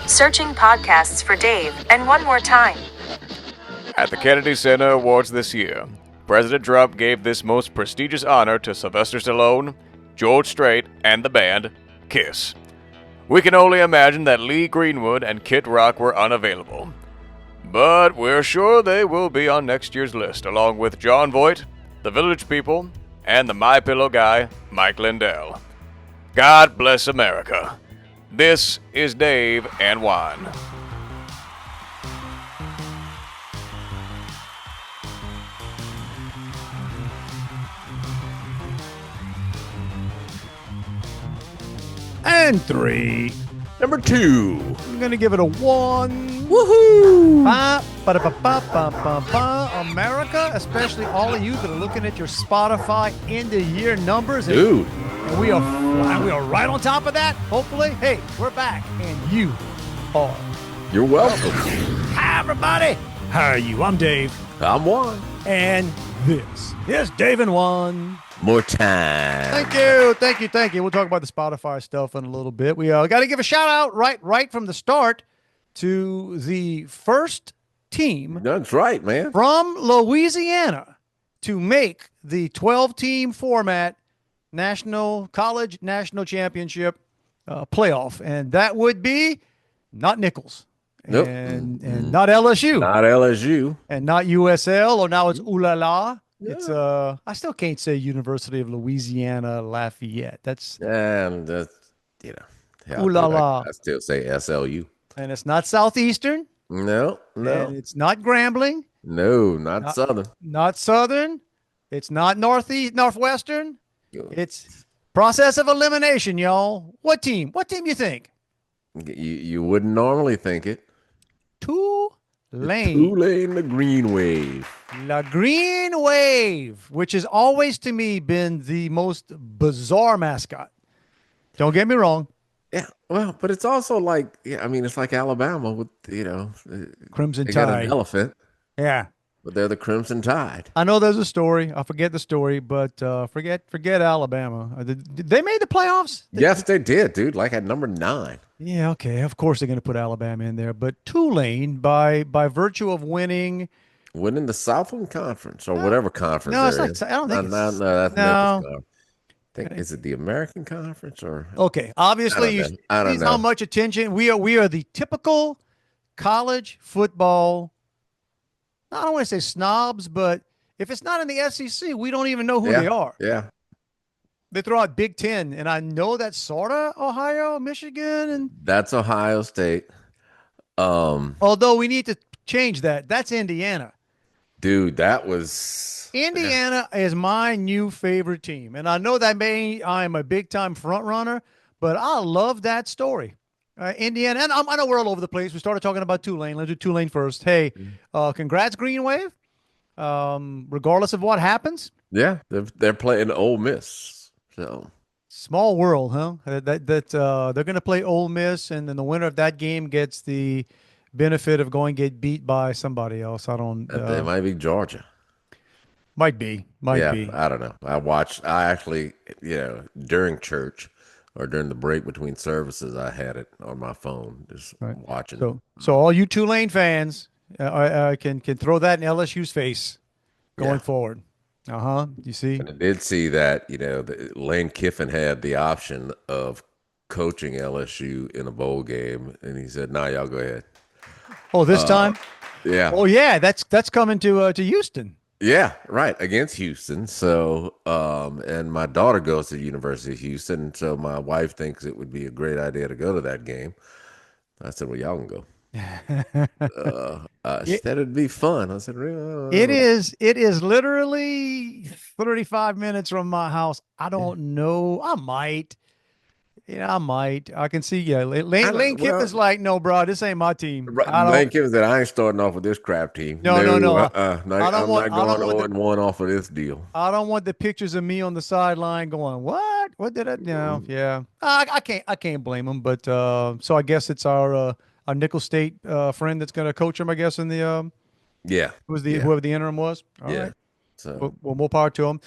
Searching podcasts for Dave, and one more time. At the Kennedy Center Awards this year, President Trump gave this most prestigious honor to Sylvester Stallone, George Strait, and the band Kiss. We can only imagine that Lee Greenwood and Kid Rock were unavailable. But we're sure they will be on next year's list, along with John Voight, the Village People, and the My Pillow guy, Mike Lindell. God bless America. This is Dave and Juan. And 3. Number 2. I'm going to give it a 1. Woohoo! America, especially all of you that are looking at your Spotify end-of-year numbers. Dude. And we are right on top of that, hopefully. Hey, we're back, and you are. You're welcome. Hi, everybody. How are you? I'm Dave. I'm Juan. And this is Dave and Juan. More time. Thank you. We'll talk about the Spotify stuff in a little bit. We got to give a shout out right from the start to the first team. That's right, man. From Louisiana to make the 12-team format college national championship playoff, and that would be not Nichols. Nope. And not LSU. Not LSU. And not USL, or now it's Ooh La La. Yeah. It's I still can't say University of Louisiana Lafayette. That's Hell, Ooh La La. I still say SLU. And it's not Southeastern. No. And it's not Grambling. No, not Southern. Not Southern. It's not Northwestern. It's process of elimination, y'all. What team? What team you think? You wouldn't normally think it. Tulane. Tulane, the Green Wave. La Green Wave, which has always to me been the most bizarre mascot. Don't get me wrong. Yeah, well, but it's also like, it's like Alabama with, Crimson they got Tide. an elephant, Yeah. but they're the Crimson Tide. I know there's a story. I forget the story, but forget Alabama. They made the playoffs? Yes, they did, dude. Like at number 9. Yeah, okay. Of course they're going to put Alabama in there. But Tulane, by virtue of winning the Southland Conference or whatever conference. No, it's there not. is. I don't think no, it's. that's No. Memphis. Is it the American Conference or? Okay, obviously, I don't see know. how much attention we are the typical college football. I don't want to say snobs, but if it's not in the SEC, we don't even know who they are. Yeah. They throw out Big Ten, and I know that's sort of Ohio, Michigan, and That's Ohio State. although we need to change that. That's Indiana. Dude, that was Indiana is my new favorite team, and I know that I'm a big time front runner, but I love that story. Indiana, and I know we're all over the place. We started talking about Tulane. Let's do Tulane first. Hey, congrats, Green Wave. Regardless of what happens. Yeah, they're playing Ole Miss. So small world, huh? That they're going to play Ole Miss, and then the winner of that game gets the benefit of going get beat by somebody else. I don't. It might be Georgia. Might be. I don't know. I actually, during church or during the break between services, I had it on my phone just watching. So all you Tulane fans can throw that in LSU's face going forward. You see? And I did see that, Lane Kiffin had the option of coaching LSU in a bowl game, and he said, "No, y'all go ahead." Oh, this time? Yeah. Oh, yeah. That's coming to Houston. Yeah, right, against Houston. So, and my daughter goes to the University of Houston, so my wife thinks it would be a great idea to go to that game. I said, "Well, y'all can go." She said it'd be fun. I said, "Really?" It is literally 35 minutes from my house. I don't know. I might. I might. I can see. Yeah, Lane Kiffin's like, "No, bro, this ain't my team." Lane Kiffin said, "I ain't starting off with this crap team." No. I'm not going 0-1 off of this deal. I don't want the pictures of me on the sideline going, "What? What did I?" Yeah. I can't blame him. But so I guess it's our Nickel State friend that's going to coach him. I guess in the whoever the interim was. All right. So well, more power to him.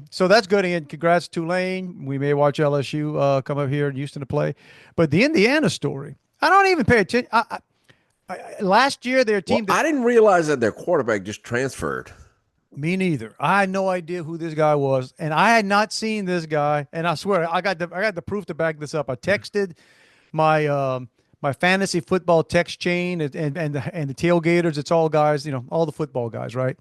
So that's good. And congrats, Tulane. We may watch LSU come up here in Houston to play. But the Indiana story, I don't even pay attention. Last year, their Well, team. I didn't realize that their quarterback just transferred. Me neither. I had no idea who this guy was, and I had not seen this guy. And I swear, I got the proof to back this up. I texted my my fantasy football text chain and the tailgaters. It's all guys, all the football guys, right?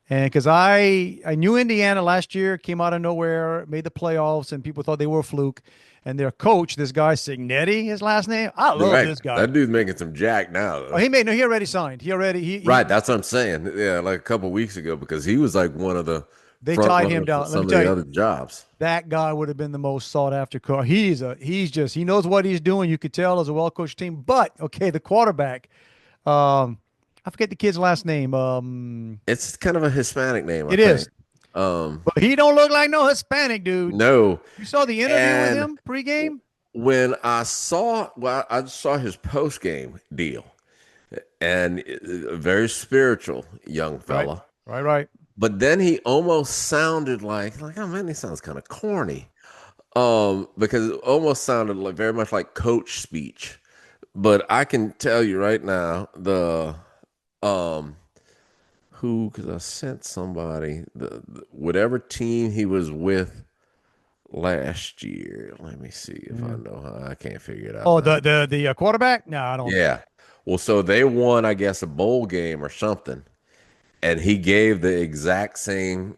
And because I knew Indiana last year, came out of nowhere, made the playoffs, and people thought they were a fluke. And their coach, this guy Signetti, his last name, I love Right. this guy. That dude's making some jack now, though. Oh, he already signed. He Right, that's what I'm saying. Yeah, like a couple weeks ago, because he was like one of the they front tied him runners for down. Let some me of tell the you, other jobs. that guy would have been the most sought after car. He knows what he's doing. You could tell as a well coached team. But okay, the quarterback, I forget the kid's last name. It's kind of a Hispanic name, I It think. is, but he don't look like no Hispanic dude. No. You saw the interview with And him pregame? when I saw his post game deal, and a very spiritual young fella. Right. But then he almost sounded like oh man, he sounds kind of corny. Because it almost sounded like very much like coach speech. But I can tell you right now, because I sent somebody whatever team he was with last year. Let me see if I know how. I can't figure it out. Oh, now. the quarterback? No, I don't. Yeah. Well, so they won, I guess, a bowl game or something. And he gave the exact same,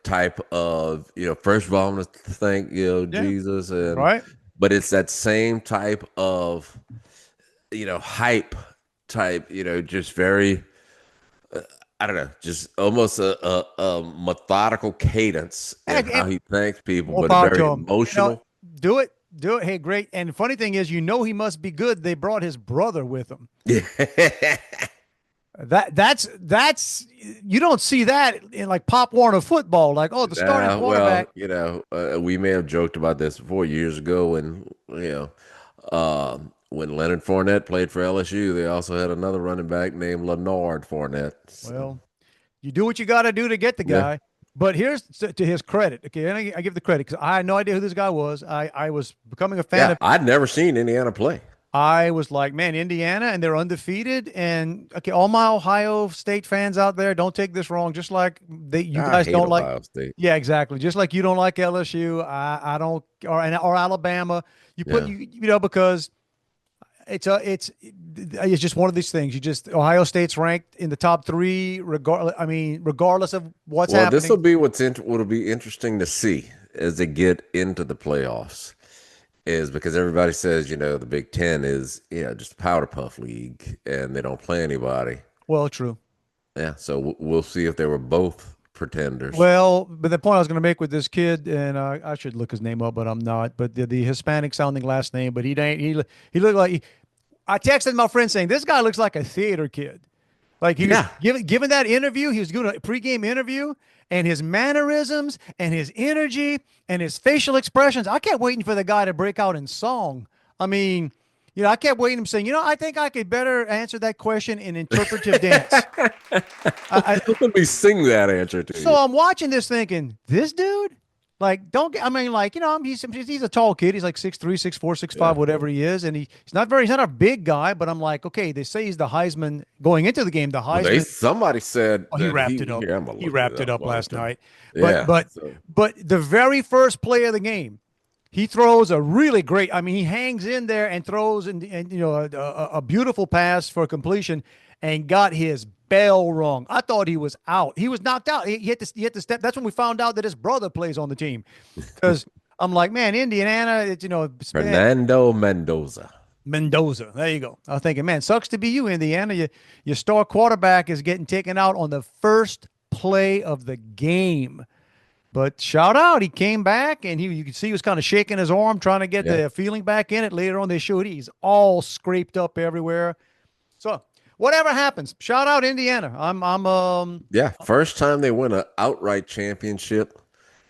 type of, first of all, I'm going to thank, Jesus. And, Right. But it's that same type of, hype type, just very, I don't know, just almost a methodical cadence and how he thanks people, More but power very to him. emotional. Do it. Hey, great. And the funny thing is, he must be good. They brought his brother with him. Yeah. That's you don't see that in like Pop Warner football. Like, the starting quarterback. Well, we may have joked about this 4 years ago, and when Leonard Fournette played for LSU, they also had another running back named Leonard Fournette. So. Well, you do what you got to do to get the guy. Yeah. But here's to his credit. Okay, and I give the credit because I had no idea who this guy was. I was becoming a fan of. I'd never seen Indiana play. I was like, man, Indiana, and they're undefeated. And okay, all my Ohio State fans out there, don't take this wrong. Just like you guys don't Ohio like State. Yeah, exactly. Just like you don't like LSU, I don't, or Alabama. You put because it's just one of these things. Ohio State's ranked in the top 3, regardless of what's happening. This will be what'll be interesting to see as they get into the playoffs. Is because everybody says, the Big Ten is, just a powder puff league and they don't play anybody. Well, true. Yeah. So we'll see if they were both pretenders. Well, but the point I was going to make with this kid, and I should look his name up, but I'm not, but the Hispanic sounding last name, but he looked like, I texted my friend saying, this guy looks like a theater kid. Like he was given that interview, he was doing a pregame interview, and his mannerisms and his energy and his facial expressions. I kept waiting for the guy to break out in song. I mean, I kept waiting him saying, I think I could better answer that question in interpretive dance. Let me sing that answer to you. So I'm watching this thinking, this dude, like, he's a tall kid. He's like 6'3", 6'4", 6'5", whatever he is. And he's not a big guy, but I'm like, okay, they say he's the Heisman going into the game. The Heisman. Somebody said he wrapped it up. He wrapped it up last night. But the very first play of the game, he throws a really great, he hangs in there and throws a beautiful pass for completion and got his bell rung. I thought he was out. He was knocked out. He had to step. That's when we found out that his brother plays on the team. Because I'm like, man, Indiana, it's Fernando Mendoza. There you go. I was thinking, man, sucks to be you, Indiana. Your star quarterback is getting taken out on the first play of the game. But shout out, he came back, and you could see he was kind of shaking his arm, trying to get the feeling back in it. Later on, they showed he's all scraped up everywhere. So whatever happens, shout out Indiana. First time they win an outright championship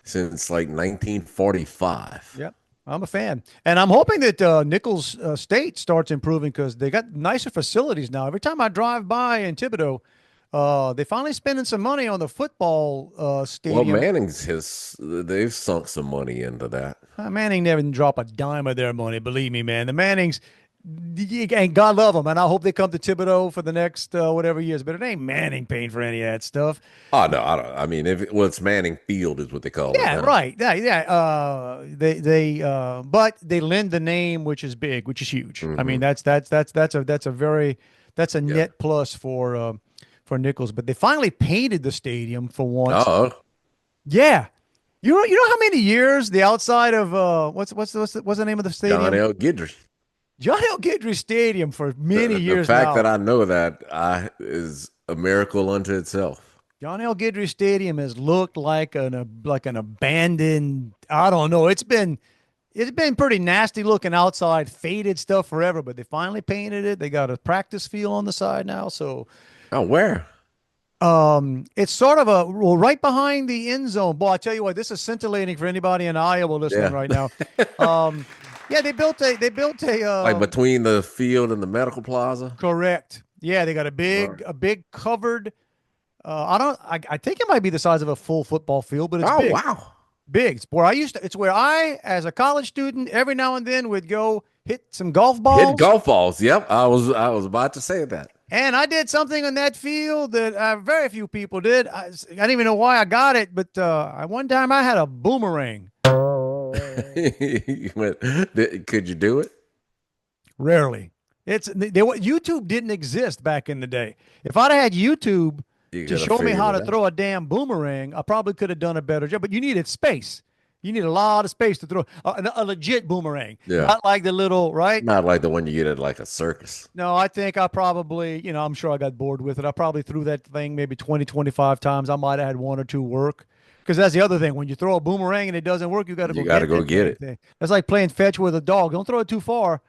since like 1945. Yep. I'm a fan. And I'm hoping that Nichols State starts improving because they got nicer facilities now. Every time I drive by in Thibodaux, they finally spending some money on the football stadium. Well, Manning's they've sunk some money into that. Manning never drop a dime of their money. Believe me, man. The Mannings, And God love them, and I hope they come to Thibodeau for the next whatever years. But it ain't Manning paying for any of that stuff. Oh no, I don't. I mean, well, it's Manning Field is what they call it Yeah, now. right. Yeah, yeah. But they lend the name, which is big, which is huge. I mean, Hmm. that's a Yeah. net plus for Nichols. But they finally painted the stadium for once. Oh, Yeah, you know how many years the outside of what's the name of the John stadium? L. Guidry. John L. Guidry Stadium for many The years fact that now. I know that is a miracle unto itself. John L. Guidry Stadium has looked like an abandoned. I don't know. It's been pretty nasty looking outside, faded stuff forever. But they finally painted it. They got a practice field on the side now. So Oh, where? it's sort of right behind the end zone. Boy, I tell you what, this is scintillating for anybody in Iowa listening Yeah, right now. Um, yeah, they built a like between the field and the medical plaza. correct. Yeah, they got a Right. big covered. I think it might be the size of a full football field, but it's Oh big. wow. Big. It's where I, as a college student, every now and then would go hit some golf Hit balls. golf balls. Yep, I was about to say that. And I did something on that field that very few people did. I don't even know why I got it, but one time I had a boomerang. You went, could you do it? Rarely. YouTube didn't exist back in the day. If I'd had YouTube You to gotta show me figure how it to out. throw a damn boomerang, I probably could have done a better job. But you needed space. You need a lot of space to throw a legit boomerang, Yeah. not like the little right. Not like the one you get at like a circus. No, I think I probably, I'm sure I got bored with it. I probably threw that thing maybe 20, 25 times. I might have had one or two work. Because that's the other thing. When you throw a boomerang and it doesn't work, you got to You go got to get go that get damn it. thing. That's like playing fetch with a dog. Don't throw it too far.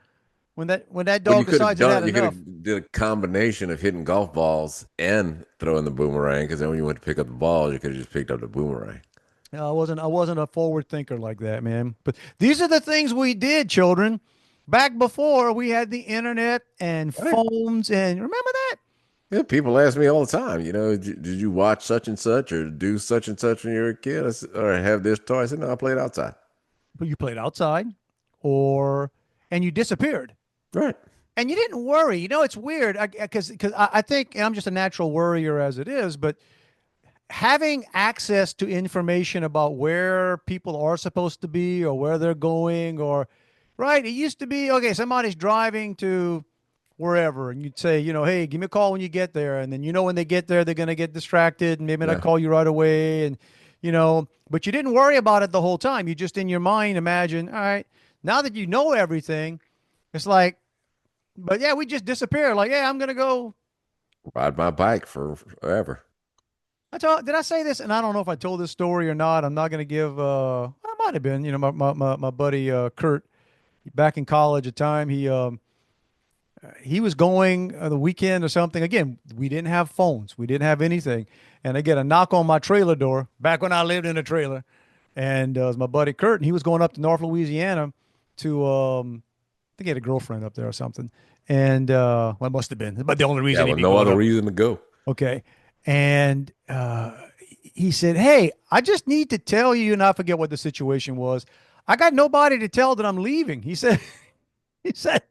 When that Well, you dog could have decides it had done. You could enough. have did a combination of hitting golf balls and throwing the boomerang. Because then when you went to pick up the ball, you could have just picked up the boomerang. No, I wasn't a forward thinker like that, man. But these are the things we did, children. Back before we had the internet and Right. phones and remember that? Yeah, people ask me all the time. Did you watch such and such or do such and such when you were a kid, or have this toy? I said, no, I played outside. But you played outside and you disappeared. Right. And you didn't worry. It's weird because I think and I'm just a natural worrier as it is, but having access to information about where people are supposed to be or where they're going or right, it used to be okay, somebody's driving to wherever and you'd say, hey, give me a call when you get there. And then when they get there, they're going to get distracted and maybe not Yeah. call you right away. And but you didn't worry about it the whole time. You just in your mind imagine, all right, now that you know everything, it's like, but yeah, we just disappear. Like, yeah, I'm gonna go. Ride my bike for forever. Did I say this? And I don't know if I told this story or not. I'm not gonna give. I might have been. My buddy Kurt, back in college at the time, he was going the weekend or something. Again, we didn't have phones. We didn't have anything. And I get a knock on my trailer door back when I lived in a trailer, and it was my buddy Kurt, and he was going up to North Louisiana to I think he had a girlfriend up there or something. And well, it must have been, but the only Yeah, reason he'd with be no going other up. reason to go. Okay. And he said, hey, I just need to tell you, and I forget what the situation was. I got nobody to tell that I'm leaving. He said, he said,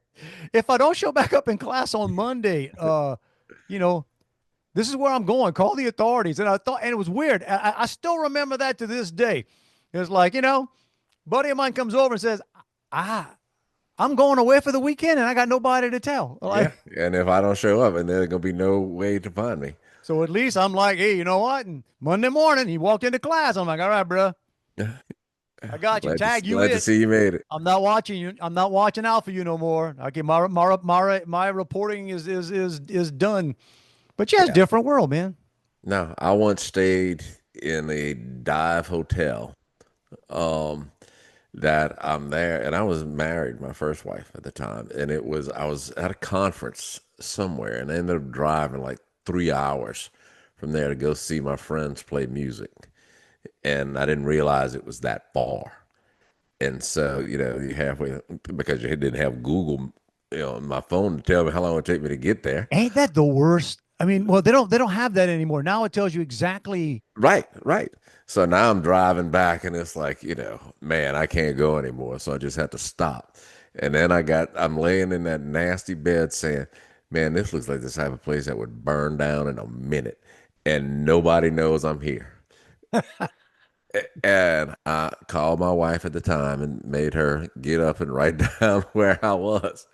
if I don't show back up in class on Monday, you know, this is where I'm going. Call the authorities. And I thought, and it was weird. I still remember that to this day. It was like, buddy of mine comes over and says, I'm going away for the weekend and I got nobody to tell. Like, Yeah. And if I don't show up, and there's gonna be no way to find me. so at least I'm like, hey, you know what? And Monday morning, he walked into class. I'm like, all right, bro, I got you. Tag you Glad in. to see you made it. I'm not watching you. I'm not watching out for you no more. Okay, my reporting is done. But yeah, it's a different world, man. No, I once stayed in a dive hotel. Um, that I'm there, and I was married, my first wife at the time, and I was at a conference somewhere, and I ended up driving like 3 hours from there to go see my friends play music, and I didn't realize it was that far. And so, you halfway because you didn't have Google, on my phone to tell me how long it would take me to get there. Ain't that the worst? I mean, well, they don't have that anymore. Now it tells you exactly. Right, right. So now I'm driving back, and it's like, man, I can't go anymore. So I just had to stop. And then I'm laying in that nasty bed saying, man, this looks like the type of place that would burn down in a minute. And nobody knows I'm here. And I called my wife at the time and made her get up and write down where I was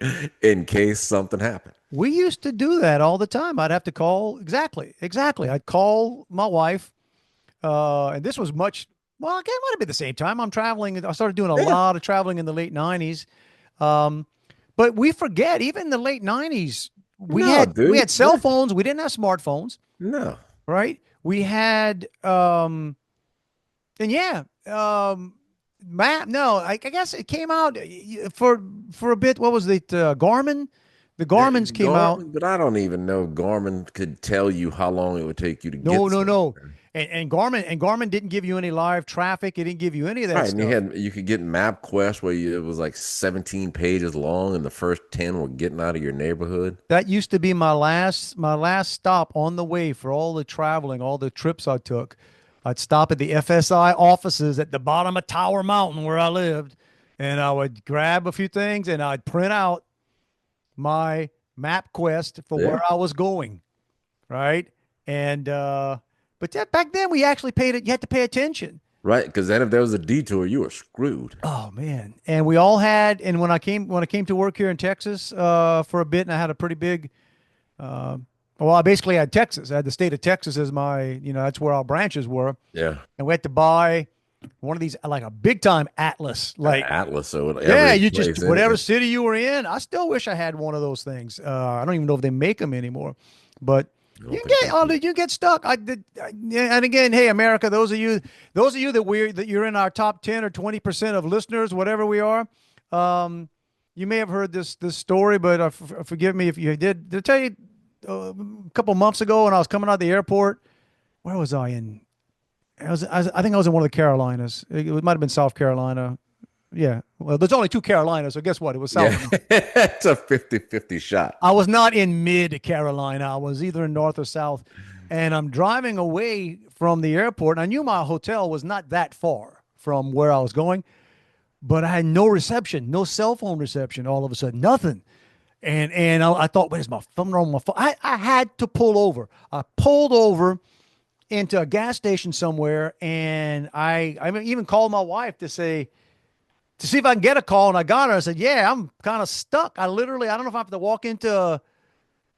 in case something happened. We used to do that all the time. I'd have to call exactly. I'd call my wife, and this was much. Well, it might have been the same time. I'm traveling. I started doing a Yeah. lot of traveling in the late '90s. But we forget, even in the late '90s, we No, had we dude. had cell phones. We didn't have smartphones, No. right? We had and yeah, map. No, I guess it came out for a bit. What was it? Garmin. The Garmin's came out. Garmin, but I don't even know if Garmin could tell you how long it would take you to No, get no, no. somewhere. And Garmin didn't give you any live traffic. It didn't give you any of that Right, and stuff. you could get MapQuest where it was like 17 pages long, and the first 10 were getting out of your neighborhood. That used to be my last stop on the way for all the traveling, all the trips I took. I'd stop at the FSI offices at the bottom of Tower Mountain where I lived, and I would grab a few things and I'd print out my MapQuest for Yeah. where I was going, right? And but back then we actually paid it. You had to pay attention. Right, because then if there was a detour, you were screwed. Oh man. And we all had, and when I came to work here in Texas for a bit, and I had a pretty big well, I basically had Texas. I had the state of Texas as that's where our branches were. Yeah. And we had to buy one of these, like a big time atlas. Like, Atlas, so yeah, every you place just, in whatever it. city you were in, I still wish I had one of those things. I don't even know if they make them anymore, but I don't you think they do. you get stuck. Yeah, and again, hey, America, those of you that you're in our top 10 or 20% of listeners, whatever we are, you may have heard this story, but forgive me if you did. Did I tell you a couple months ago when I was coming out of the airport? Where was I in? I think I was in one of the Carolinas. It might have been South Carolina. Yeah. Well, there's only two Carolinas, so guess what? It was South. Yeah, it's a 50-50 shot. I was not in mid Carolina. I was either in North or South. And I'm driving away from the airport. And I knew my hotel was not that far from where I was going, but I had no reception, no cell phone reception all of a sudden, nothing. And I thought, where's my phone on my phone? I had to pull over. I pulled over into a gas station somewhere, and I even called my wife to see if I can get a call, and I got her. I said, yeah, I'm kind of stuck. I don't know if I have to walk into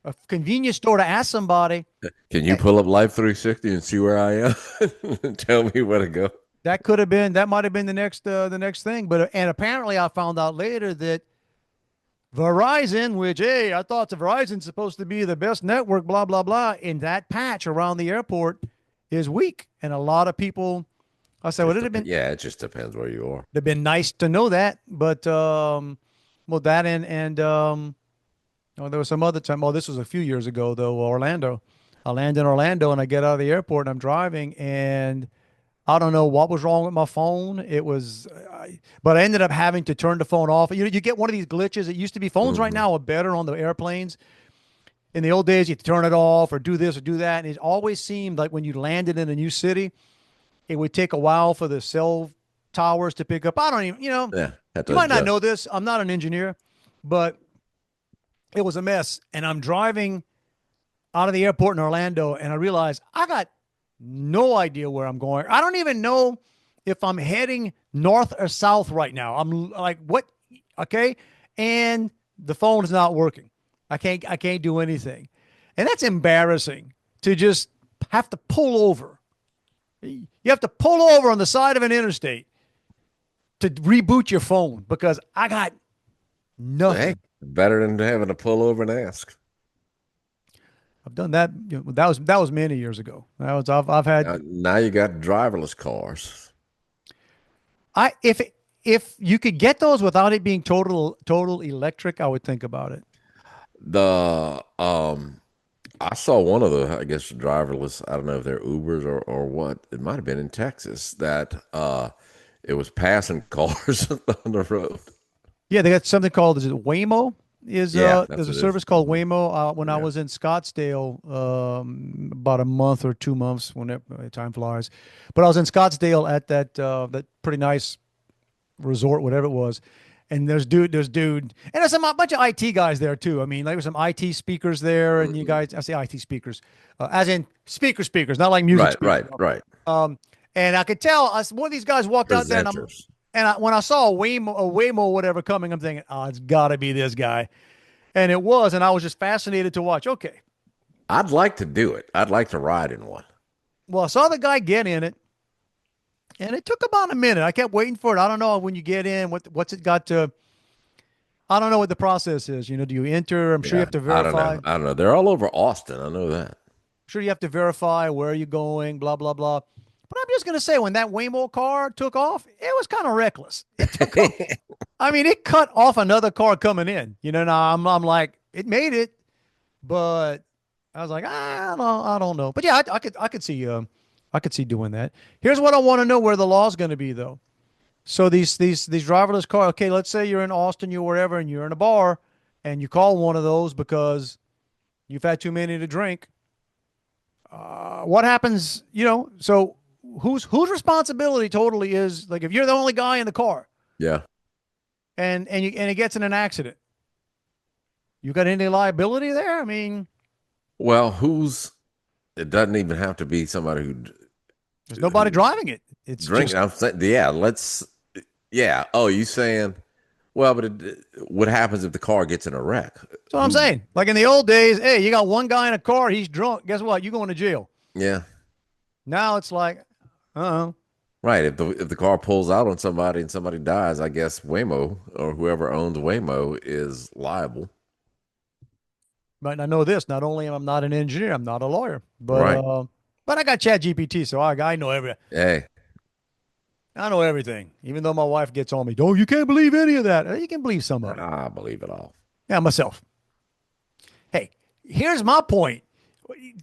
a convenience store to ask somebody. Can you pull up Life 360 and see where I am? Tell me where to go. That might have been the next thing. But and apparently I found out later that Verizon, which, hey, I thought the Verizon's supposed to be the best network, blah, blah, blah, in that patch around the airport is weak. And a lot of people, I said, well, Yeah, it just depends where you are. it'd been nice to know that. But, well, that there was some other time. Oh, this was a few years ago, though, Orlando. I land in Orlando and I get out of the airport and I'm driving, and I don't know what was wrong with my phone. But I ended up having to turn the phone off. You get one of these glitches. It used to be phones right now are better on the airplanes. In the old days, you had to turn it off or do this or do that. And it always seemed like when you landed in a new city, it would take a while for the cell towers to pick up. I don't even, Yeah, you might not know this. I'm not an engineer, but it was a mess. And I'm driving out of the airport in Orlando, and I realized I got no idea where I'm going. I don't even know if I'm heading north or south right now. I'm like, what? Okay. And the phone is not working. I can't do anything. And that's embarrassing to just have to pull over. You have to pull over on the side of an interstate to reboot your phone because I got nothing. Hey, better than having to pull over and ask. I've done that. That was many years ago. I've had. Now you got driverless cars. If you could get those without it being total electric, I would think about it. I saw one of the, I guess, driverless. I don't know if they're Ubers or what. It might have been in Texas that it was passing cars on the road. Yeah, they got something called, is it Waymo? There's a service called Waymo. When I was in Scottsdale, about a month or 2 months, when time flies, but I was in Scottsdale at that pretty nice resort, whatever it was, And there's dude, and there's a bunch of IT guys there too. I mean, like, there's some IT speakers there, and you guys, I say IT speakers, as in speakers, not like music speakers. Right. And I could tell one of these guys walked out there, and Presenters. when I saw a Waymo whatever coming, I'm thinking, oh, it's got to be this guy, and it was, and I was just fascinated to watch. Okay, I'd like to do it. I'd like to ride in one. well, I saw the guy get in it, and it took about a minute. I kept waiting for it. I don't know when you get in, what's it got to. I don't know what the process is. You know, do you enter? I'm sure you have to verify. I don't know. They're all over Austin. I know that. I'm sure you have to verify where you're going, blah, blah, blah. But I'm just going to say, when that Waymo car took off, it was kind of reckless. It took off. I mean, it cut off another car coming in. You know, now I'm like, it made it, but I was like, I don't know. But yeah, I could see doing that. Here's what I want to know where the law is going to be, though. So these driverless cars, okay, let's say you're in Austin, you're wherever, and you're in a bar, and you call one of those because you've had too many to drink. What happens, you know, so whose responsibility totally is, like, if you're the only guy in the car, Yeah. and it gets in an accident, you got any liability there? I mean, Well, it doesn't even have to be somebody who there's nobody driving it. It's drink. just, I'm saying, yeah. Oh, you saying, well, but what happens if the car gets in a wreck? that's what I'm saying. Like in the old days, hey, you got one guy in a car, he's drunk. Guess what? You're going to jail. Yeah. Now it's like, Right. If the car pulls out on somebody and somebody dies, I guess Waymo or whoever owns Waymo is liable. But I know this, not only am I not an engineer, I'm not a lawyer, but Right. but I got Chat GPT, so I know Hey, I know everything. Even though my wife gets on me, "Oh, you can't believe any of that." You can believe some of it. I believe it all. Yeah, myself. Hey, here's my point.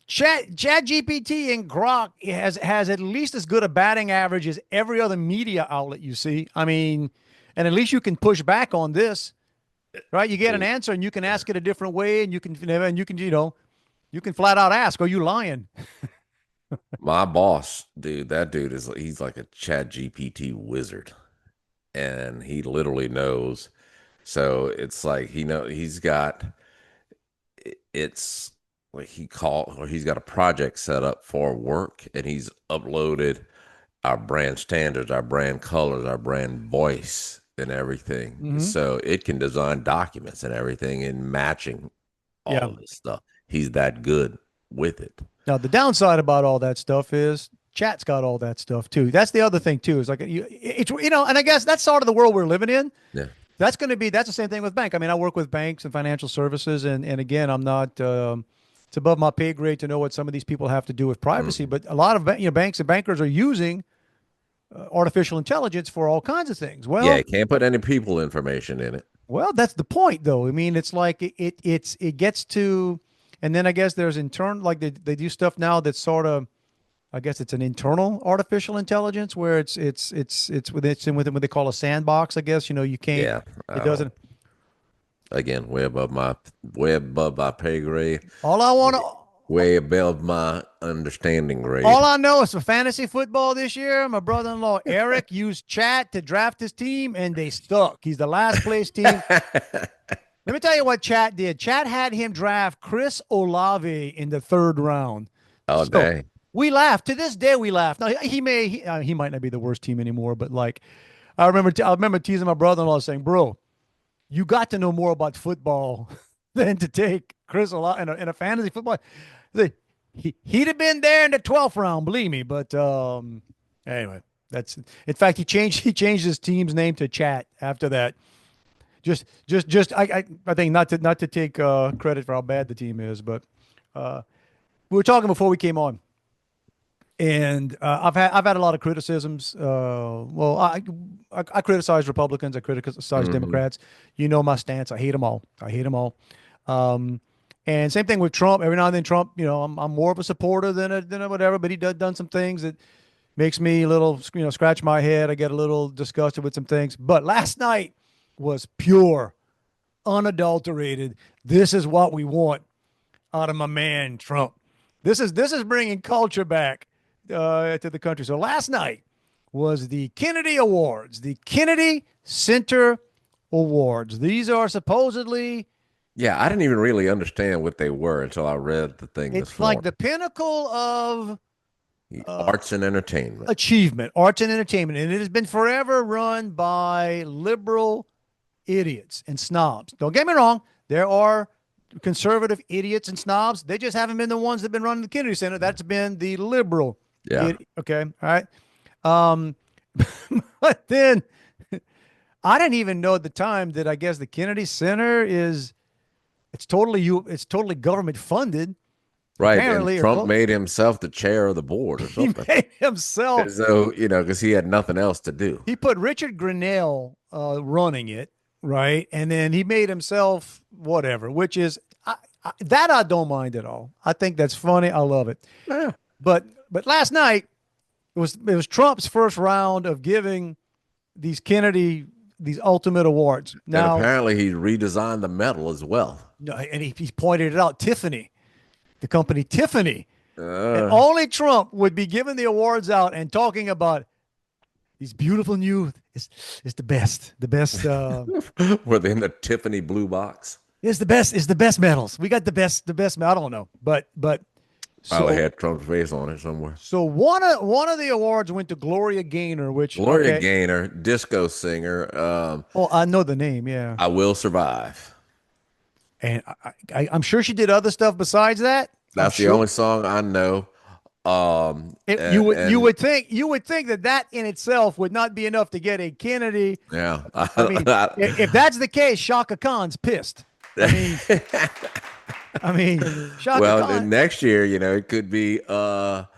Chat GPT and Grok has at least as good a batting average as every other media outlet you see. I mean, and at least you can push back on this, right? You get an answer and you can ask it a different way, and you can you can flat out ask, "Are you lying?" My boss, dude, he's like a Chat GPT wizard, and he literally knows. So it's like he's got it's like he's got a project set up for work, and he's uploaded our brand standards, our brand colors, our brand voice, and everything. Mhm. So it can design documents and everything and matching all of this stuff. He's that good with it. Now, the downside about all that stuff is Chat's got all that stuff too. That's the other thing too. Is like and I guess that's sort of the world we're living in. Yeah. That's the same thing with bank. I mean, I work with banks and financial services, and again, I'm not. It's above my pay grade to know what some of these people have to do with privacy. But a lot of banks and bankers are using artificial intelligence for all kinds of things. Well, yeah, you can't put any people information in it. Well, that's the point, though. I mean, it's like it gets to, and then I guess there's internal, like they do stuff now that's sort of, I guess it's an internal artificial intelligence where it's within what they call a sandbox. I guess you can't. Yeah, it doesn't. Again, way above my pay grade. All I want to. Way above my understanding grade. All I know is for fantasy football this year, my brother-in-law Eric used Chat to draft his team, and they stuck. He's the last place team. Let me tell you what Chat did. Chat had him draft Chris Olave in the 3rd round. Oh, so dang. We laughed. To this day, we laugh. Now, he might not be the worst team anymore, but like, I remember teasing my brother-in-law saying, "Bro, you got to know more about football than to take Chris Olave in a fantasy football." He'd have been there in the 12th round, believe me. But anyway, in fact, he changed his team's name to Chat after that. I think not to take credit for how bad the team is, but we were talking before we came on, and I've had a lot of criticisms. Well, I criticize Republicans, I criticize Democrats. You know my stance. I hate them all. And same thing with Trump. Every now and then, Trump, I'm more of a supporter than a whatever, but he done some things that makes me a little, scratch my head. I get a little disgusted with some things. But last night was pure, unadulterated. This is what we want out of my man Trump. This is bringing culture back to the country. So last night was the Kennedy Awards, the Kennedy Center awards. These are supposedly Yeah, I didn't even really understand what they were until I read the thing this it's like morning. the pinnacle of Arts and entertainment. achievement, arts and entertainment, and it has been forever run by liberal idiots and snobs. Don't get me wrong, there are conservative idiots and snobs. They just haven't been the ones that have been running the Kennedy Center. That's been the liberal. Yeah. Okay. All right. But then I didn't even know at the time that I guess the Kennedy Center it's totally government funded. Right. Apparently, And Trump made himself the chair of the board or He something. made himself. As though, because he had nothing else to do. He put Richard Grinnell running it, right? And then he made himself whatever, which is that I don't mind at all. I think that's funny. I love it. Yeah. But last night it was Trump's first round of giving these ultimate awards. Now And apparently he redesigned the medal as well. and he pointed it out. Tiffany, the company Tiffany, and only Trump would be giving the awards out and talking about these beautiful new. It's the best. The best. Were they in the Tiffany blue box? It's the best. It's the best medals. We got the best. I don't know, but Probably had Trump's face on it somewhere. So one of the awards went to Gloria Gaynor, which Gloria Gaynor, disco singer. I know the name. Yeah, I Will Survive. and I'm sure she did other stuff besides that. That's the only song I know. You would think that in itself would not be enough to get a Kennedy. Yeah, I mean, if that's the case, Shaka Khan's pissed. I mean, Shaka Khan. Next year, it could be the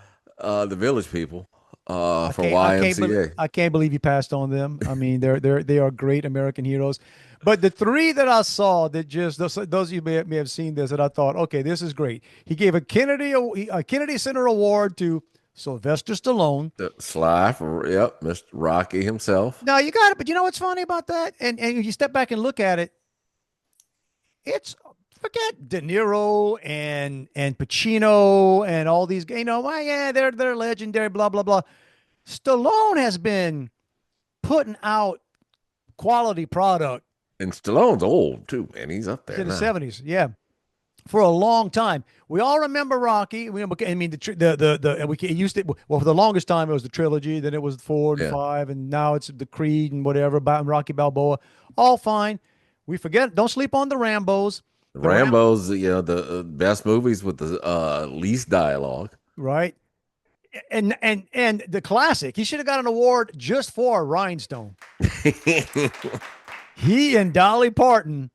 Village People from YMCA. I can't believe he passed on them. I mean, they are great American heroes. But the three that I saw that just those of you may have seen this, that I thought, okay, this is great. He gave a Kennedy Center Award to Sylvester Stallone. Sly, Mr. Rocky himself. Now you got it, but you know what's funny about that? And you step back and look at it, forget De Niro and Pacino and all these, they're legendary, blah, blah, blah. Stallone has been putting out quality product. And Stallone's old too, man. He's up there in now. the 70s, yeah, for a long time. We all remember Rocky. For the longest time it was the trilogy, then it was 4 and 5, and now it's the Creed and whatever about Rocky Balboa. All fine. We forget. Don't sleep on the Rambos. Rambo's, the best movies with the least dialogue. Right. And the classic. He should have got an award just for Rhinestone. He and Dolly Parton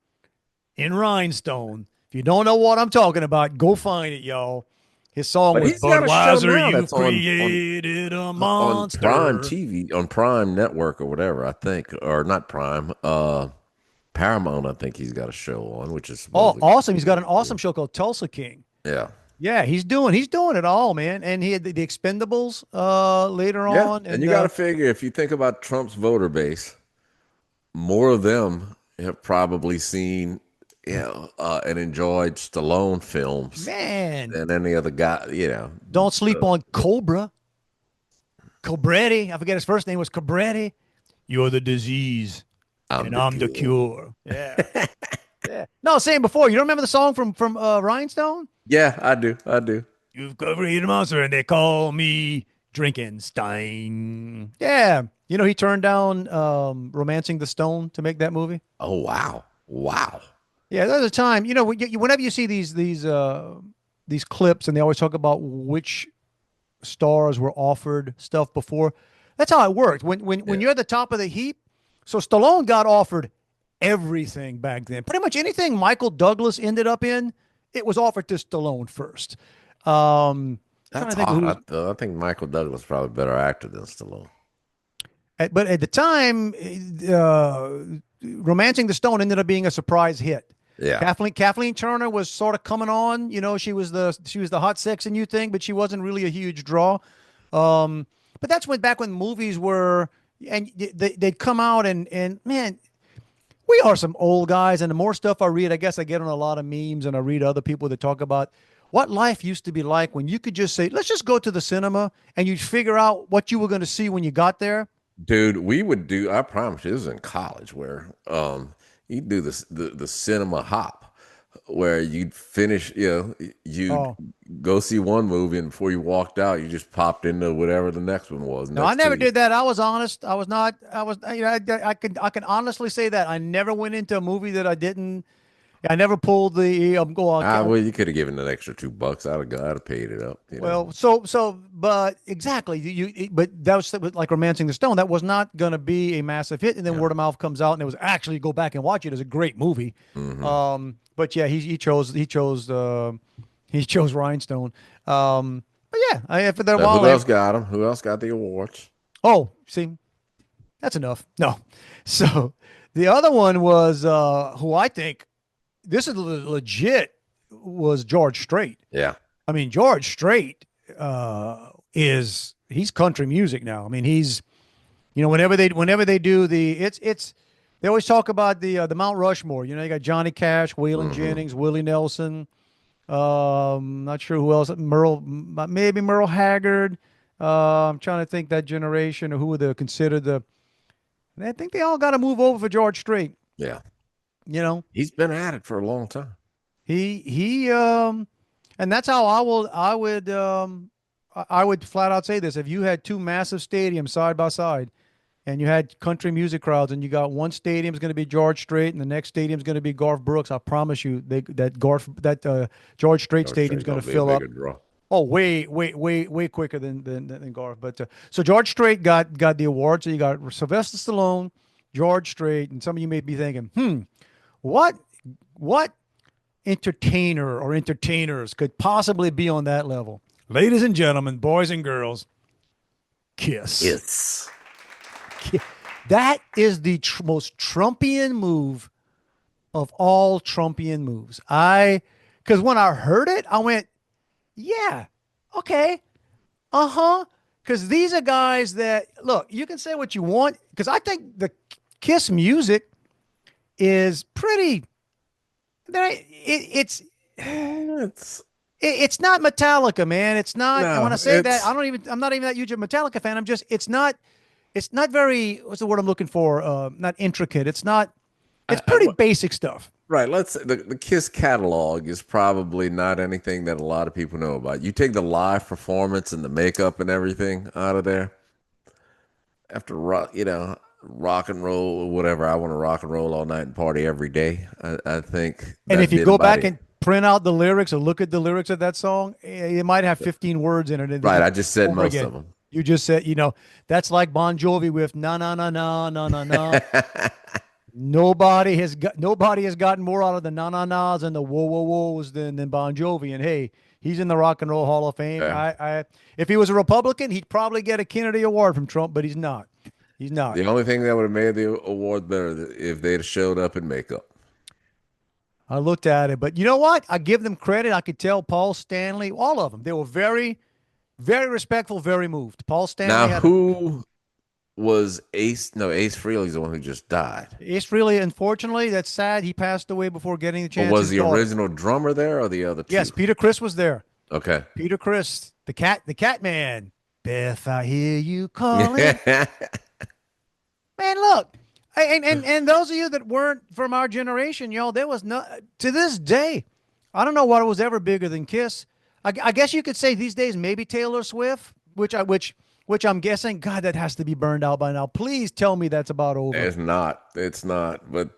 in Rhinestone. If you don't know what I'm talking about, go find it, y'all. His song was Budweiser, you created a monster. On Prime TV, on Prime Network or whatever, I think. Or not Prime, Paramount, I think he's got a show on, which is awesome. He's got an awesome show called Tulsa King. Yeah. Yeah, he's doing it all, man. And he had the Expendables later on. And you got to figure, if you think about Trump's voter base, more of them have probably seen, and enjoyed Stallone films, man, than any other guy. Don't sleep on Cobretti. I forget his first name was Cobretti. You're the disease, I'm the cure. Yeah, yeah. No, saying before, you don't remember the song from Rhinestone? Yeah, I do. You've created a monster, and they call me Drinkenstein. Yeah. He turned down Romancing the Stone to make that movie. Oh, wow. Yeah, there's a time, whenever you see these clips and they always talk about which stars were offered stuff before, that's how it worked. When you're at the top of the heap, so Stallone got offered everything back then. Pretty much anything Michael Douglas ended up in, it was offered to Stallone first. That's odd. I think Michael Douglas is probably a better actor than Stallone. But at the time, Romancing the Stone ended up being a surprise hit. Yeah. Kathleen Turner was sort of coming on. She was the hot sex and you thing, but she wasn't really a huge draw. But that's back when movies were, and they'd come out and man, we are some old guys. And the more stuff I read, I guess I get on a lot of memes and I read other people that talk about what life used to be like when you could just say, let's just go to the cinema and you'd figure out what you were going to see when you got there. Dude, we would do, I promise you, this was in college where you do this the cinema hop where you'd finish, you'd Oh, go see one movie and before you walked out, you just popped into whatever the next one was no, I next to never you. did that. I was honest. I was not. I was. I can honestly say that I never went into a movie that I didn't. I never pulled the. I'm going. Well, you could have given an extra $2. I'd have paid it up, Well, but exactly. But that was like Romancing the Stone. That was not going to be a massive hit, and then Yeah. word of mouth comes out, and it was actually go back and watch it. It's a great movie. Hmm. But yeah, he chose Rhinestone. But yeah, for that So while. who else got them? Who else got the awards? Oh, see, that's enough. No, so the other one was who I think this is legit was George Strait. Yeah. I mean, George Strait he's country music now. I mean, he's whenever they do it's they always talk about the Mount Rushmore. You got Johnny Cash, Waylon Jennings, Willie Nelson. Not sure who else. Maybe Merle Haggard. I'm trying to think that generation or who they consider the. I think they all got to move over for George Strait. Yeah. You know, He's been at it for a long time. he and that's how I would flat out say this. If you had two massive stadiums side by side and you had country music crowds and you got one stadium is going to be George Strait and the next stadium is going to be Garth Brooks, I promise you that George Strait stadium is going to fill up. Draw. Oh, way quicker than Garth. But so George Strait got the award. So you got Sylvester Stallone, George Strait, and some of you may be thinking, what entertainer or entertainers could possibly be on that level? Ladies and gentlemen, boys and girls, Kiss. Yes. That is the most Trumpian move of all Trumpian moves. Because when I heard it, I went, yeah, okay, because these are guys that look. You can say what you want, because I think the Kiss music is pretty. It's not Metallica, man. It's not. No, When I say that, I'm not even that huge a Metallica fan. I'm just. It's not very. What's the word I'm looking for? Not intricate. It's not. It's pretty basic stuff. Right. Let's the Kiss catalog is probably not anything that a lot of people know about. You take the live performance and the makeup and everything out of there. After rock and roll or whatever. I want to rock and roll all night and party every day. I think. And if you go back and print out the lyrics or look at the lyrics of that song, it might have 15 words in it. Right. I just said most of them. You just said, that's like Bon Jovi with na na na na na na na. Nobody has gotten more out of the na na nas and the whoa whoa whoas than Bon Jovi. And hey, he's in the Rock and Roll Hall of Fame. Yeah. If he was a Republican, he'd probably get a Kennedy Award from Trump, but he's not. He's not. The only thing that would have made the award better if they'd have showed up in makeup. I looked at it, but you know what? I give them credit. I could tell Paul Stanley, all of them, they were very, very respectful, very moved. Paul Stanley. Now, who was Ace? No, Ace Frehley's the one who just died. Ace Frehley, unfortunately, that's sad. He passed away before getting the chance. Was the original drummer there or the other two? Yes, Peter Criss was there. Okay. Peter Criss, the cat man. Beth, I hear you calling. Man, look. And those of you that weren't from our generation, there was no, to this day, I don't know what was ever bigger than Kiss. I guess you could say these days maybe Taylor Swift, which I'm guessing, God, that has to be burned out by now. Please tell me that's about over. It's not. But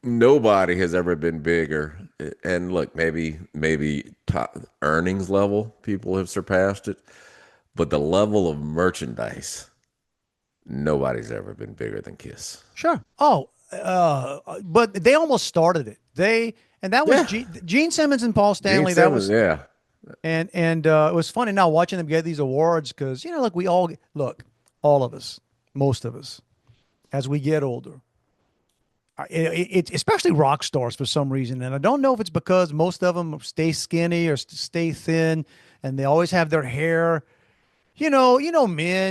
nobody has ever been bigger. And look, maybe top earnings level, people have surpassed it. But the level of merchandise, nobody's ever been bigger than Kiss. Sure. Oh, but they almost started it. That was Gene Simmons and Paul Stanley. And it was funny now watching them get these awards because look, all of us, most of us, as we get older, it especially rock stars for some reason, and I don't know if it's because most of them stay skinny or stay thin, and they always have their hair. Men,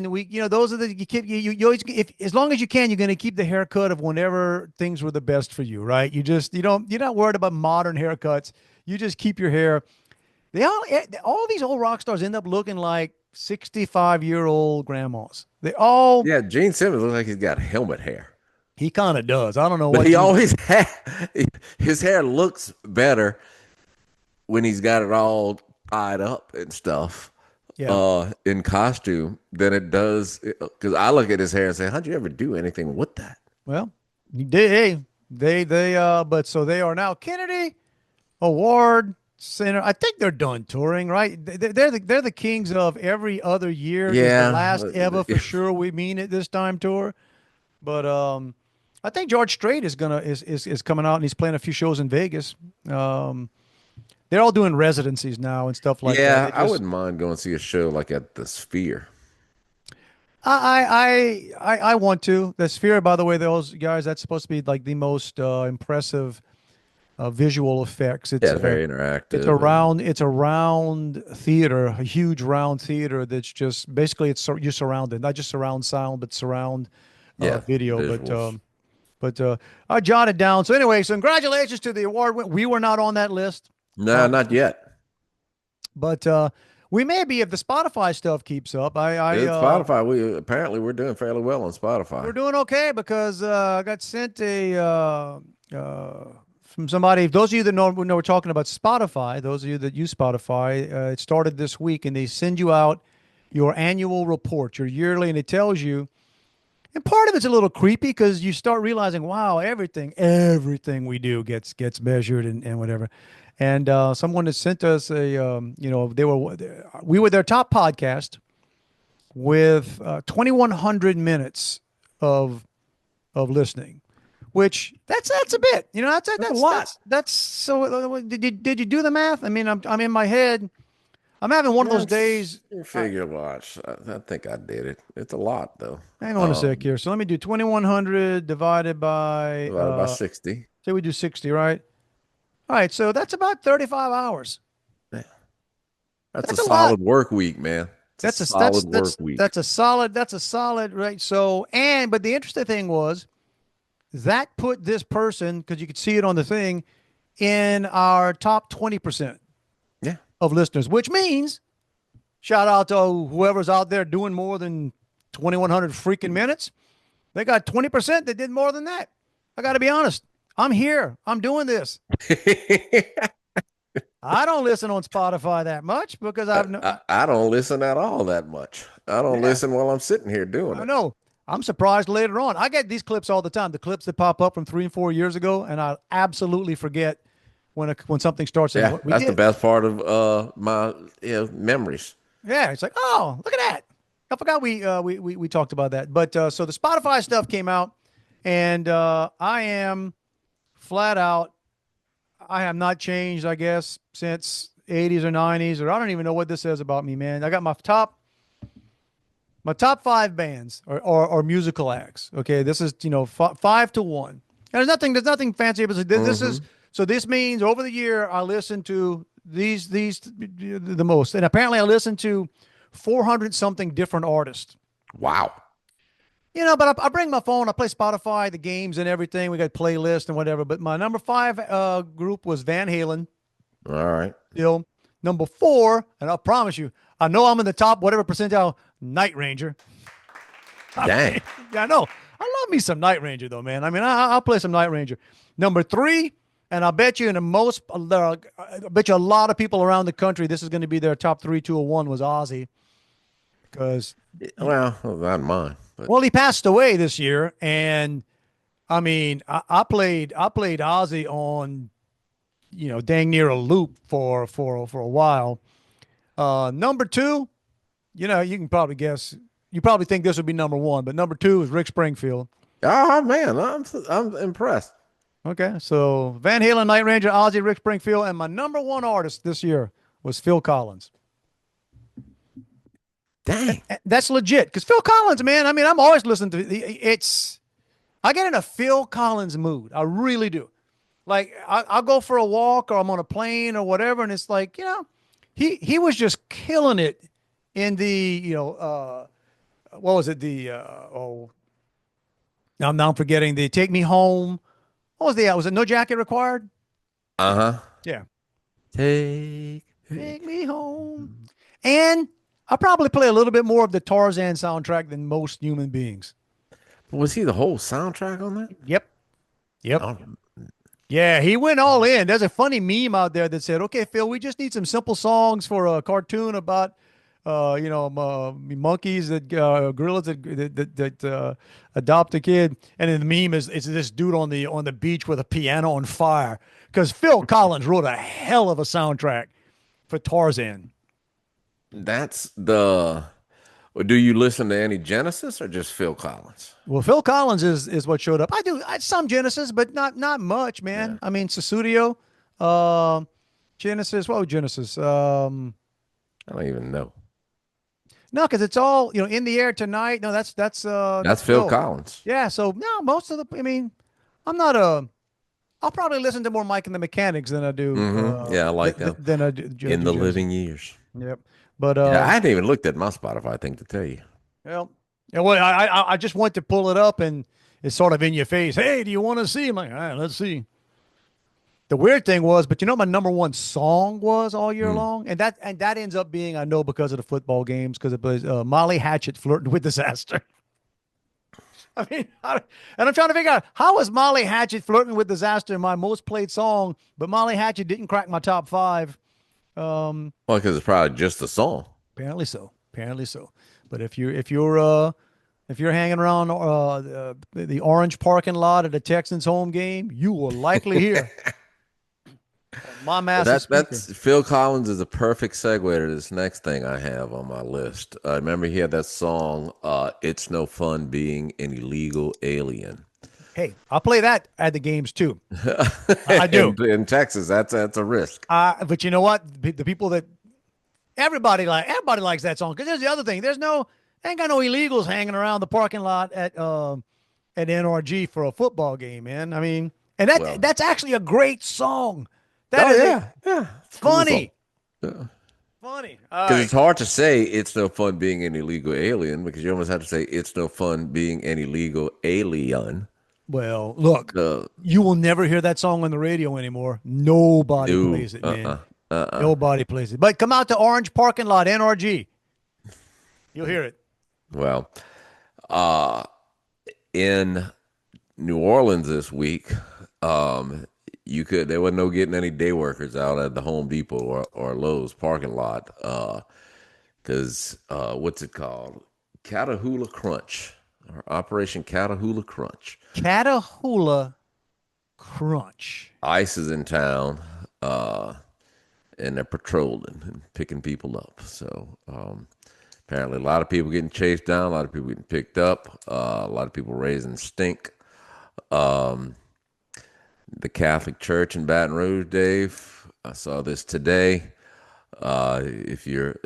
those are you always, if as long as you can, you're going to keep the haircut of whenever things were the best for you, right? You're not worried about modern haircuts. You just keep your hair. All these old rock stars end up looking like 65-year-old grandmas. They all, Yeah, Gene Simmons looks like he's got helmet hair. he kind of does. I don't know But what he Gene, always had his hair looks better when he's got it all tied up and stuff yeah. in costume than it does because I look at his hair and say, how'd you ever do anything with that? Well, but so they are now Kennedy Award Center. I think they're done touring, right? They're the kings of every other year is the Yeah. last ever for sure. We mean it this time tour. But I think George Strait is coming out and he's playing a few shows in Vegas. They're all doing residencies now and stuff like Yeah, that. I wouldn't mind going to see a show like at the Sphere. I want to. The Sphere, by the way, those guys, that's supposed to be like the most impressive visual effects. Yeah, it's very interactive. It's a round theater, a huge round theater that's just basically you're surrounded, not just surround sound, but surround video. Visuals. But I jotted down. So anyway, so congratulations to the award. We were not on that list. No, not yet. But we may be if the Spotify stuff keeps up. Spotify. We're doing fairly well on Spotify. We're doing okay because I got sent from somebody. Those of you that know we're talking about Spotify. Those of you that use Spotify, it started this week, and they send you out your annual report, your yearly, and it tells you. And part of it's a little creepy because you start realizing, wow, everything we do gets measured and whatever. And someone has sent us we were their top podcast with 2,100 minutes of listening, which that's a bit, that's a lot. That's so. Did you do the math? I mean, I'm in my head. I'm having one of those days. You figure watch. I think I did it. It's a lot though. Hang on a sec here. So let me do 2,100 divided by 60. Say we do 60, right? All right, so that's about 35 hours. Yeah. That's a solid work week, man. That's a solid work week. That's a solid, right? So, but the interesting thing was that put this person, because you could see it on the thing, in our top 20%. Yeah. Of listeners, which means shout out to whoever's out there doing more than 2,100 freaking minutes. They got 20% that did more than that. I got to be honest. I'm here. I'm doing this. I don't listen on Spotify that much because I don't listen at all that much. I don't listen while I'm sitting here doing it. I know. I'm surprised later on. I get these clips all the time. The clips that pop up from 3 and 4 years ago, and I absolutely forget when something starts. Yeah, that's the best part of my memories. Yeah, it's like, oh, look at that. I forgot we talked about that. But so the Spotify stuff came out, and I am flat out. I have not changed, I guess, since 80s or 90s, or I don't even know what this says about me, man. I got my top 5 bands or musical acts. Okay, this is 5 to 1. There's nothing fancy, but this is. So this means over the year I listened to these the most, and apparently I listened to 400 something different artists. Wow. But I bring my phone, I play Spotify, the games and everything. We got playlists and whatever. But my number 5 group was Van Halen. All right. Still number 4, and I promise you, I know I'm in the top whatever percentile. Night Ranger. Dang. Yeah, I know. I love me some Night Ranger though, man. I mean, I'll play some Night Ranger. Number 3. And I bet you I bet you a lot of people around the country, this is going to be their top 3. 201 was Ozzy. Because, not mine. But. Well, he passed away this year. And I mean, I played Ozzy on, dang near a loop for a while. Number 2, you can probably guess, you probably think this would be number 1, but number 2 is Rick Springfield. Oh man, I'm impressed. Okay, so Van Halen, Night Ranger, Ozzy, Rick Springfield, and my number 1 artist this year was Phil Collins. Dang, that's legit. Because Phil Collins, man, I mean, I'm always listening to I get in a Phil Collins mood. I really do. Like I'll go for a walk, or I'm on a plane, or whatever, and it's like he was just killing it in the what was it now I'm forgetting the Take Me Home. What was was it No Jacket Required? Uh-huh. Yeah. Take me home. And I probably play a little bit more of the Tarzan soundtrack than most human beings. Was he the whole soundtrack on that? Yep. Yep. Oh, Yeah, he went all in. There's a funny meme out there that said, "Okay, Phil, we just need some simple songs for a cartoon about, monkeys that gorillas that adopt a kid." And then the meme is this dude on the beach with a piano on fire because Phil Collins wrote a hell of a soundtrack for Tarzan. that's the. Do you listen to any Genesis or just Phil Collins? Well, Phil Collins is what showed up. Some Genesis, but not much, man. Yeah. I mean, Sussudio, Genesis. What was Genesis? I don't even know. No, because it's all in the air tonight. No, that's That's Phil Collins. Yeah. So no, most of the. I mean, I'm not a. I'll probably listen to more Mike and the Mechanics than I do. Yeah, I like that. Than I do In the Genesis. living years. Yep. But Yeah, I hadn't even looked at my Spotify thing to tell you. well, yeah, well, I just went to pull it up and it's sort of in your face. Hey, do you want to see? I'm like, all right, let's see. The weird thing was, but you know, what my number one song was all year long, and that ends up being, I know, because of the football games, because it was Molly Hatchet, Flirting with Disaster. I mean, and I'm trying to figure out how is Molly Hatchet, Flirting with Disaster my most played song, but Molly Hatchet didn't crack my top 5. Well, because it's probably just a song. Apparently so. Apparently so. But if you're hanging around the orange parking lot at a Texans home game, you will likely hear my massive speaker. That's Phil Collins is a perfect segue to this next thing I have on my list. I remember he had that song, "It's No Fun Being an Illegal Alien." Hey, I'll play that at the games too. I do. In Texas, that's a risk. But you know what? The people that everybody likes that song, because there's the other thing. Ain't got no illegals hanging around the parking lot at NRG for a football game, man. I mean, and that's actually a great song. Yeah. Funny. Yeah. Funny. Because it's hard to say it's no fun being an illegal alien, because you almost have to say it's no fun being an illegal alien. Well, look, you will never hear that song on the radio anymore. Nobody plays it, man. Nobody plays it. But come out to Orange Parking Lot, NRG. You'll hear it. Well, in New Orleans this week, there wasn't no getting any day workers out at the Home Depot or Lowe's parking lot, because what's it called? Catahoula Crunch, or Operation Catahoula Crunch. Catahoula Crunch. ICE is in town, and they're patrolling and picking people up. So apparently a lot of people getting chased down, a lot of people getting picked up, a lot of people raising stink. The Catholic Church in Baton Rouge, Dave, I saw this today. If you're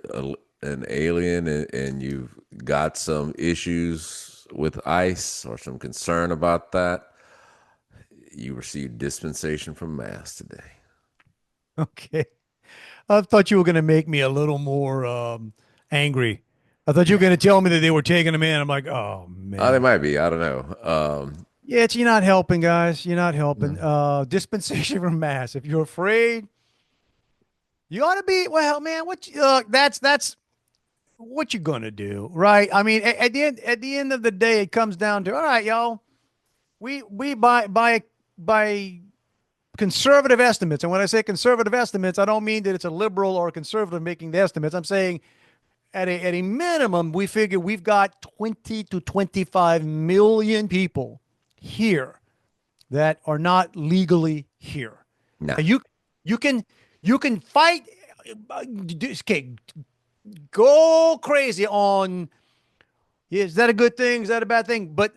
an alien and you've got some issues with ICE or some concern about that, you received dispensation from Mass today. Okay. I thought you were going to make me a little more angry. I thought you were going to tell me that they were taking him in. I'm like, oh, man. Oh, they might be. I don't know. Yeah, you're not helping, guys. You're not helping. Dispensation from Mass. If you're afraid, you ought to be. Well, man, that's what you gonna do, right? I mean, at the end of the day, it comes down to, all right, y'all. We by conservative estimates, and when I say conservative estimates, I don't mean that it's a liberal or a conservative making the estimates. I'm saying at a minimum, we figure we've got 20 to 25 million people here that are not legally here. No. And you can fight. Okay, go crazy on. Is that a good thing? Is that a bad thing? But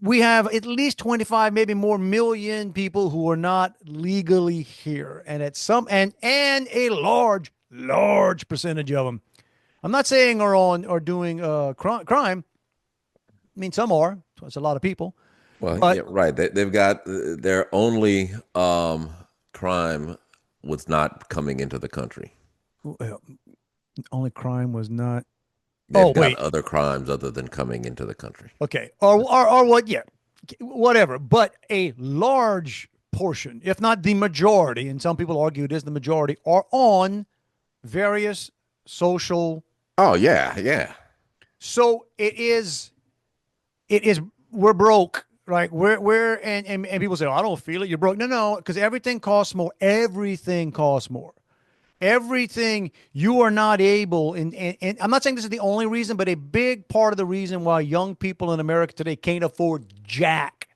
we have at least 25, maybe more million people who are not legally here, and at some and a large percentage of them. I'm not saying are doing crime. I mean, some are. So it's a lot of people. Well, yeah, right. They've got their only crime was not coming into the country. Only crime was not. They've got other crimes other than coming into the country. Okay, or what? Yeah, whatever. But a large portion, if not the majority, and some people argue it is the majority, are on various social Oh yeah, yeah. So it is we're broke, right? And people say, oh, I don't feel it. You're broke. No, because everything costs more. Everything costs more. Everything you are not able, and I'm not saying this is the only reason, but a big part of the reason why young people in America today can't afford jack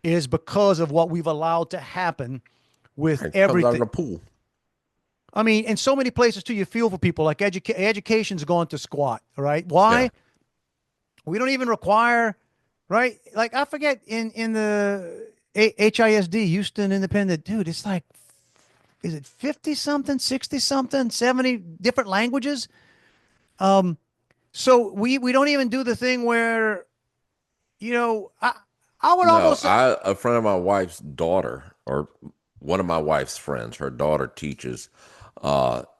is because of what we've allowed to happen with It comes out of everything. the pool. I mean, in so many places too, you feel for people like education's gone to squat, right? Yeah. Why? We don't even require, right? Like I forget in the HISD, Houston Independent, dude, it's like, is it 50 something, 60 something, 70 different languages? So we don't even do the thing where, I would No, almost say, I a friend of my wife's daughter, or one of my wife's friends, her daughter teaches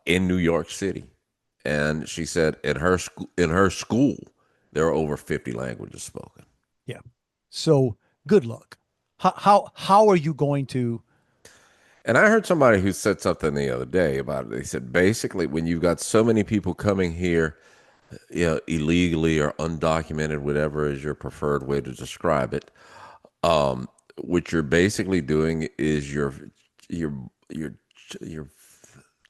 in New York City, and she said in her school there are over 50 languages spoken. yeah. So good luck. How are you going to? And I heard somebody who said something the other day about it. They said basically when you've got so many people coming here, illegally or undocumented, whatever is your preferred way to describe it, what you're basically doing is you're you're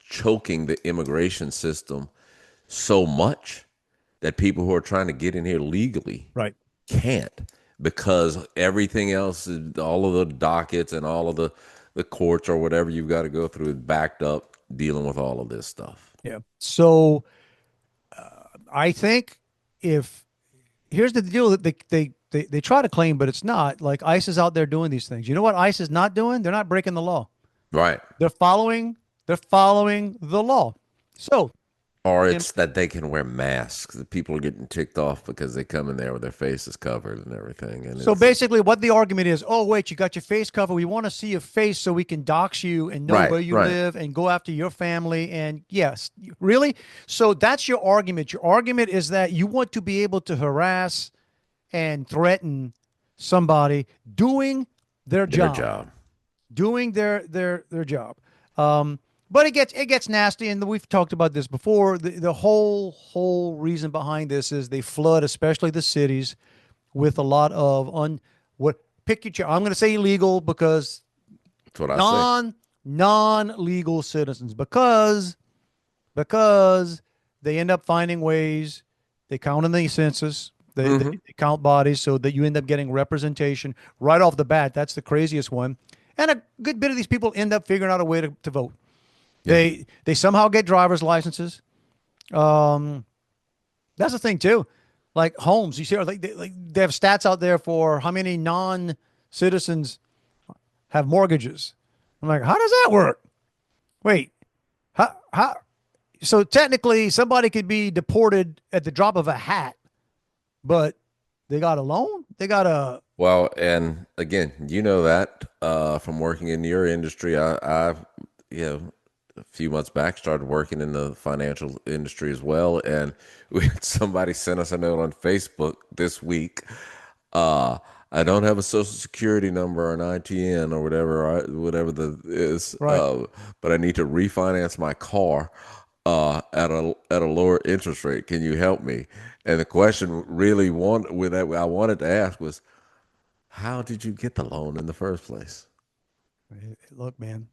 choking the immigration system so much that people who are trying to get in here legally Right. can't, because everything else all of the dockets and all of the courts or whatever you've got to go through is backed up dealing with all of this stuff. Yeah. So I think if here's the deal that they try to claim, but it's not like ICE is out there doing these things. You know what ICE is not doing? They're not breaking the law. Right. They're following the law. So, Or and it's that they can wear masks. The people are getting ticked off because they come in there with their faces covered and everything. And so it's basically what the argument is, oh wait, you got your face covered. We want to see your face so we can dox you and know right, where you right. live and go after your family. And yes, really? So that's your argument. Your argument is that you want to be able to harass and threaten somebody doing their Their job. job. Doing their job. But it gets nasty, and we've talked about this before. The whole reason behind this is they flood, especially the cities, with a lot of what pick your. I'm going to say illegal because That's what I say. non-legal citizens because they end up finding ways. They count in the census. They count bodies so that you end up getting representation right off the bat. That's the craziest one. And a good bit of these people end up figuring out a way to vote. Yeah. They somehow get driver's licenses. That's the thing too. Like homes, you see, they have stats out there for how many non-citizens have mortgages. I'm like, how does that work? Wait, how? So technically, somebody could be deported at the drop of a hat, but they got a loan. They got a Well, and again, you know that from working in your industry, I a few months back started working in the financial industry as well, and we had somebody sent us a note on Facebook this week. Uh, I don't have a social security number or an ITN or whatever the is, right. but I need to refinance my car at a lower interest rate. Can you help me? And the question really I wanted to ask was, how did you get the loan in the first place? Look, man,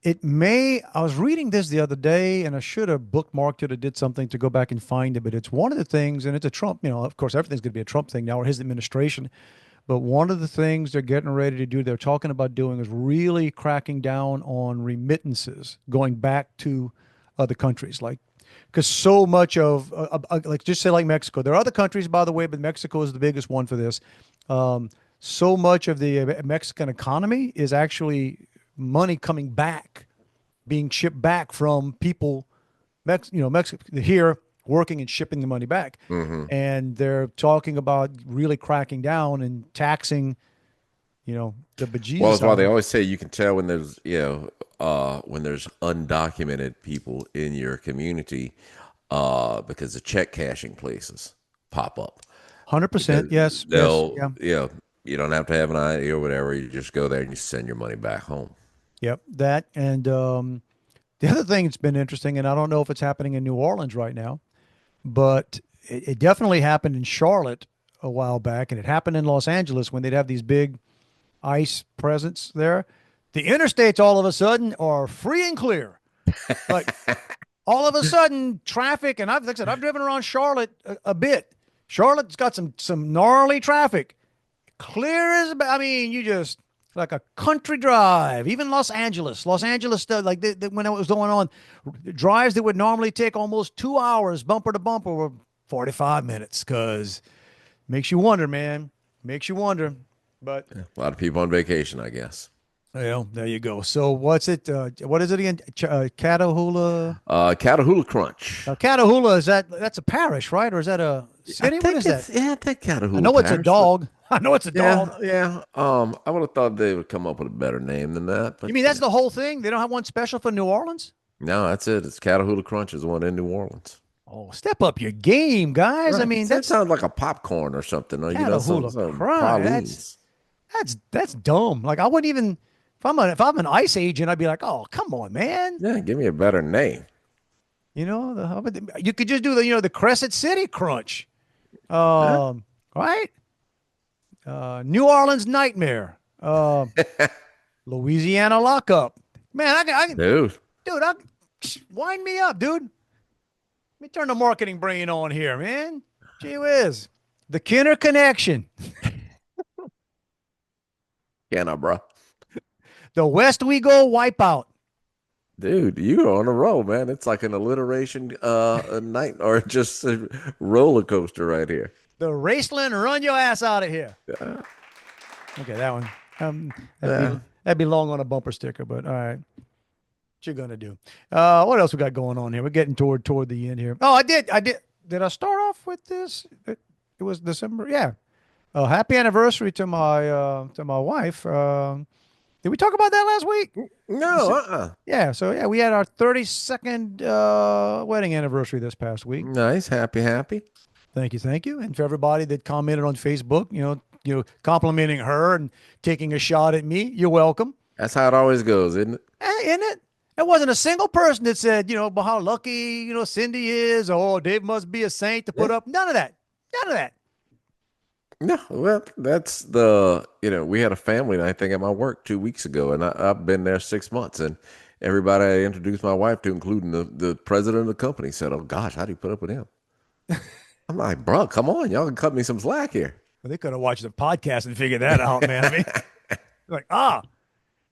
it may. I was reading this the other day, and I should have bookmarked it or did something to go back and find it. But it's one of the things, and it's a Trump. Of course, everything's going to be a Trump thing now, or his administration. But one of the things they're getting ready to do, they're talking about doing, is really cracking down on remittances going back to other countries, like because so much of like just say like Mexico. There are other countries, by the way, but Mexico is the biggest one for this. So much of the Mexican economy is actually money coming back, being shipped back from people, Mexico here working and shipping the money back. And they're talking about really cracking down and taxing, the Well, bejesus that's why out they of it. always say you can tell when there's when there's undocumented people in your community, because the check cashing places pop up. 100%. Because Yes. Yes. they'll Yeah. you don't have to have an ID or whatever. You just go there and you send your money back home. Yep. That and The other thing that's been interesting, and I don't know if it's happening in New Orleans right now, but it definitely happened in Charlotte a while back, and it happened in Los Angeles when they'd have these big ice presence there. The interstates all of a sudden are free and clear. Like all of a sudden, traffic, and like I said, I've driven around Charlotte a bit. Charlotte's got some gnarly traffic. Clear as, I mean, you just like a country drive. Even Los Angeles, like when it was going on, drives that would normally take almost 2 hours, bumper to bumper, were 45 minutes. Because makes you wonder, man. Makes you wonder. But a lot of people on vacation, I guess. well, there you go. So what's it? What is it again? Catahoula. Catahoula Crunch. Now, Catahoula, that's a parish, right? Or is that a city? What is that? Yeah, I think Catahoula. I know it's a dog. I know it's a dog. Yeah. I would have thought they would come up with a better name than that. But You mean that's the whole thing? They don't have one special for New Orleans? no, that's it. It's Catahoula Crunch is the one in New Orleans. Oh, step up your game, guys. Right. I mean, that sounds like a popcorn or something. Or, Catahoula Crunch. pralines. That's dumb. Like I wouldn't even if I'm an ICE agent, I'd be like, oh, come on, man. Yeah, give me a better name. You know, you could just do the Crescent City Crunch, right? New Orleans Nightmare, Louisiana Lockup. Man, I can, Dude. wind me up, dude. Let me turn the marketing brain on here, man. Gee whiz. The Kinner Connection. Yeah, bro. The West We Go Wipeout. Dude, you're on a roll, man. It's like an alliteration a night or just a roller coaster right here. The Raceland Run Your Ass Out of Here. Yeah. Okay, that one. That'd be long on a bumper sticker, but all right. What you gonna do? What else we got going on here? We're getting toward the end here. Oh, I did. Did I start off with this? It was December. Yeah. Happy anniversary to my wife. Did we talk about that last week? No, Yeah. So yeah, we had our 32nd wedding anniversary this past week. Nice, happy. Thank you. And for everybody that commented on Facebook, complimenting her and taking a shot at me, you're welcome. That's how it always goes, isn't it? Isn't it? There wasn't a single person that said, about how lucky, Cindy is, or Dave must be a saint to put up. None of that. No, well, that's we had a family night thing at my work 2 weeks ago, and I've been there 6 months, and everybody I introduced my wife to, including the president of the company, said, oh gosh, how do you put up with him? I'm like, bro, come on, y'all can cut me some slack here. Well, they could have watched the podcast and figured that out, man. I mean, like,